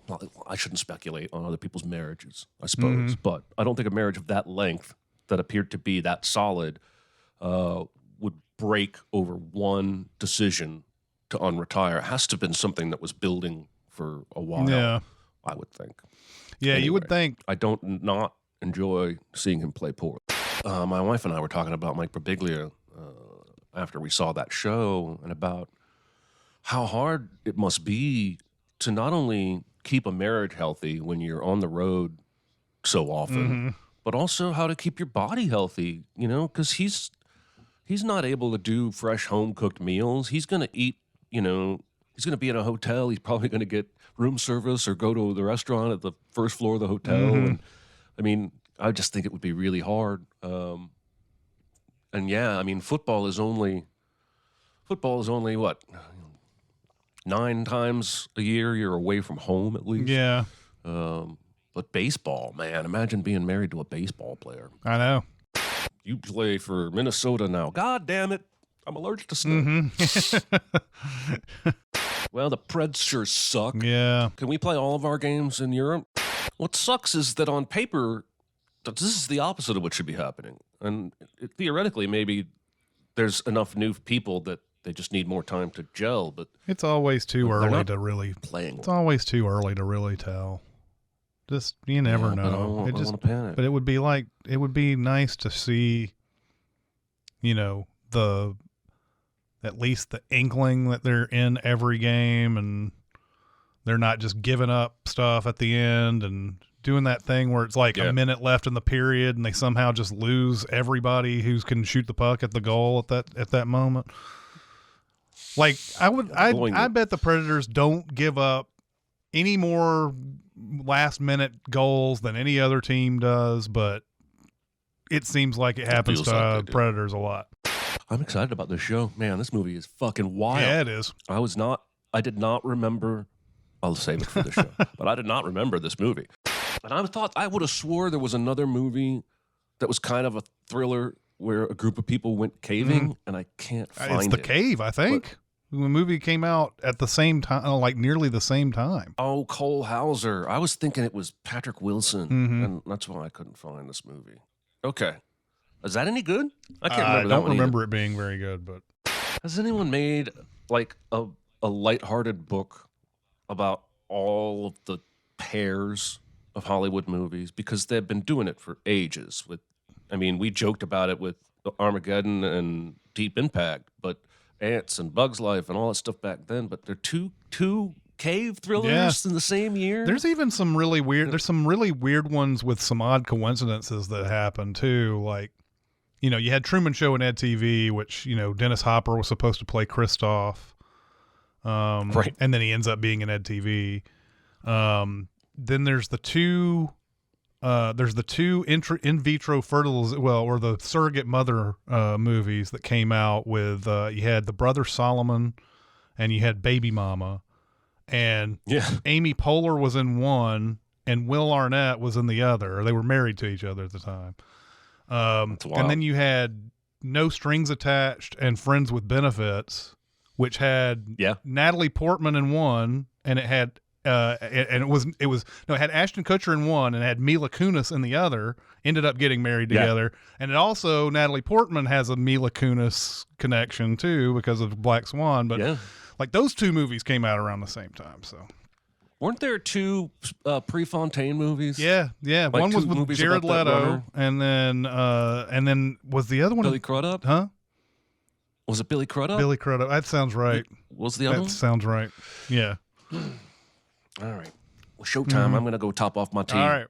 well, I shouldn't speculate on other people's marriages, I suppose, but I don't think a marriage of that length that appeared to be that solid would break over one decision to unretire. It has to have been something that was building for a while, Yeah. I would think. Yeah, Anyway, you would think. I don't not enjoy seeing him play poor. My wife and I were talking about Mike Birbiglia after we saw that show, and about how hard it must be to not only keep a marriage healthy when you're on the road so often, but also how to keep your body healthy, because he's not able to do fresh home-cooked meals. He's going to eat, he's going to be in a hotel. He's probably going to get room service or go to the restaurant at the first floor of the hotel. And I mean, I just think it would be really hard. And yeah, I mean, football is only what, 9 times a year you're away from home at least. Yeah. But baseball, man, imagine being married to a baseball player. I know. You play for Minnesota now. God damn it. I'm allergic to snow. Well, the Preds sure suck. Yeah. Can we play all of our games in Europe? What sucks is that on paper, this is the opposite of what should be happening. And theoretically, maybe there's enough new people that they just need more time to gel. But It's always too they're early not to really. playing. It's always too early to really tell. Just you never Yeah, but I know. don't It just. wanna panic. But it would be nice to see. At least the inkling that they're in every game and they're not just giving up stuff at the end and doing that thing where it's like a minute left in the period and they somehow just lose everybody who can shoot the puck at the goal at that moment. Like I bet the Predators don't give up any more last minute goals than any other team does, but it seems like it happens feels to like they do. Predators a lot. I'm excited about this show. Man, this movie is fucking wild. Yeah, it is. I did not remember, I'll save it for the show, but I did not remember this movie. And I would have swore there was another movie that was kind of a thriller where a group of people went caving, and I can't find it. It's The Cave, I think. The movie came out at the same time, like nearly the same time. Oh, Cole Hauser. I was thinking it was Patrick Wilson, and that's why I couldn't find this movie. Okay. Is that any good? I can't remember that one. I don't remember it being very good, but has anyone made like a lighthearted book about all of the pairs of Hollywood movies? Because they've been doing it for ages. We joked about it with Armageddon and Deep Impact, but Ants and Bugs Life and all that stuff back then. But they're two cave thrillers in the same year. There's even some really weird. There's some really weird ones with some odd coincidences that happen too. Like, you had Truman Show and Ed TV, which Dennis Hopper was supposed to play Kristoff, right, and then he ends up being in Ed TV. Then there's the two. In vitro or the surrogate mother movies that came out with you had The Brother Solomon and you had Baby Mama, and Amy Poehler was in one and Will Arnett was in the other. They were married to each other at the time. And then you had No Strings Attached and Friends with Benefits, which had Natalie Portman in one, and it had it had Ashton Kutcher in one and had Mila Kunis in the other. Ended up getting married together, and it also Natalie Portman has a Mila Kunis connection too because of Black Swan. But like those two movies came out around the same time, so. Weren't there two Prefontaine movies? Yeah. Like one was with Jared Leto, and then was the other one Billy Crudup? Huh? Was it Billy Crudup? Billy Crudup. That sounds right. Was the other one? That sounds right. Yeah. All right. Well, showtime. I'm going to go top off my team. All right.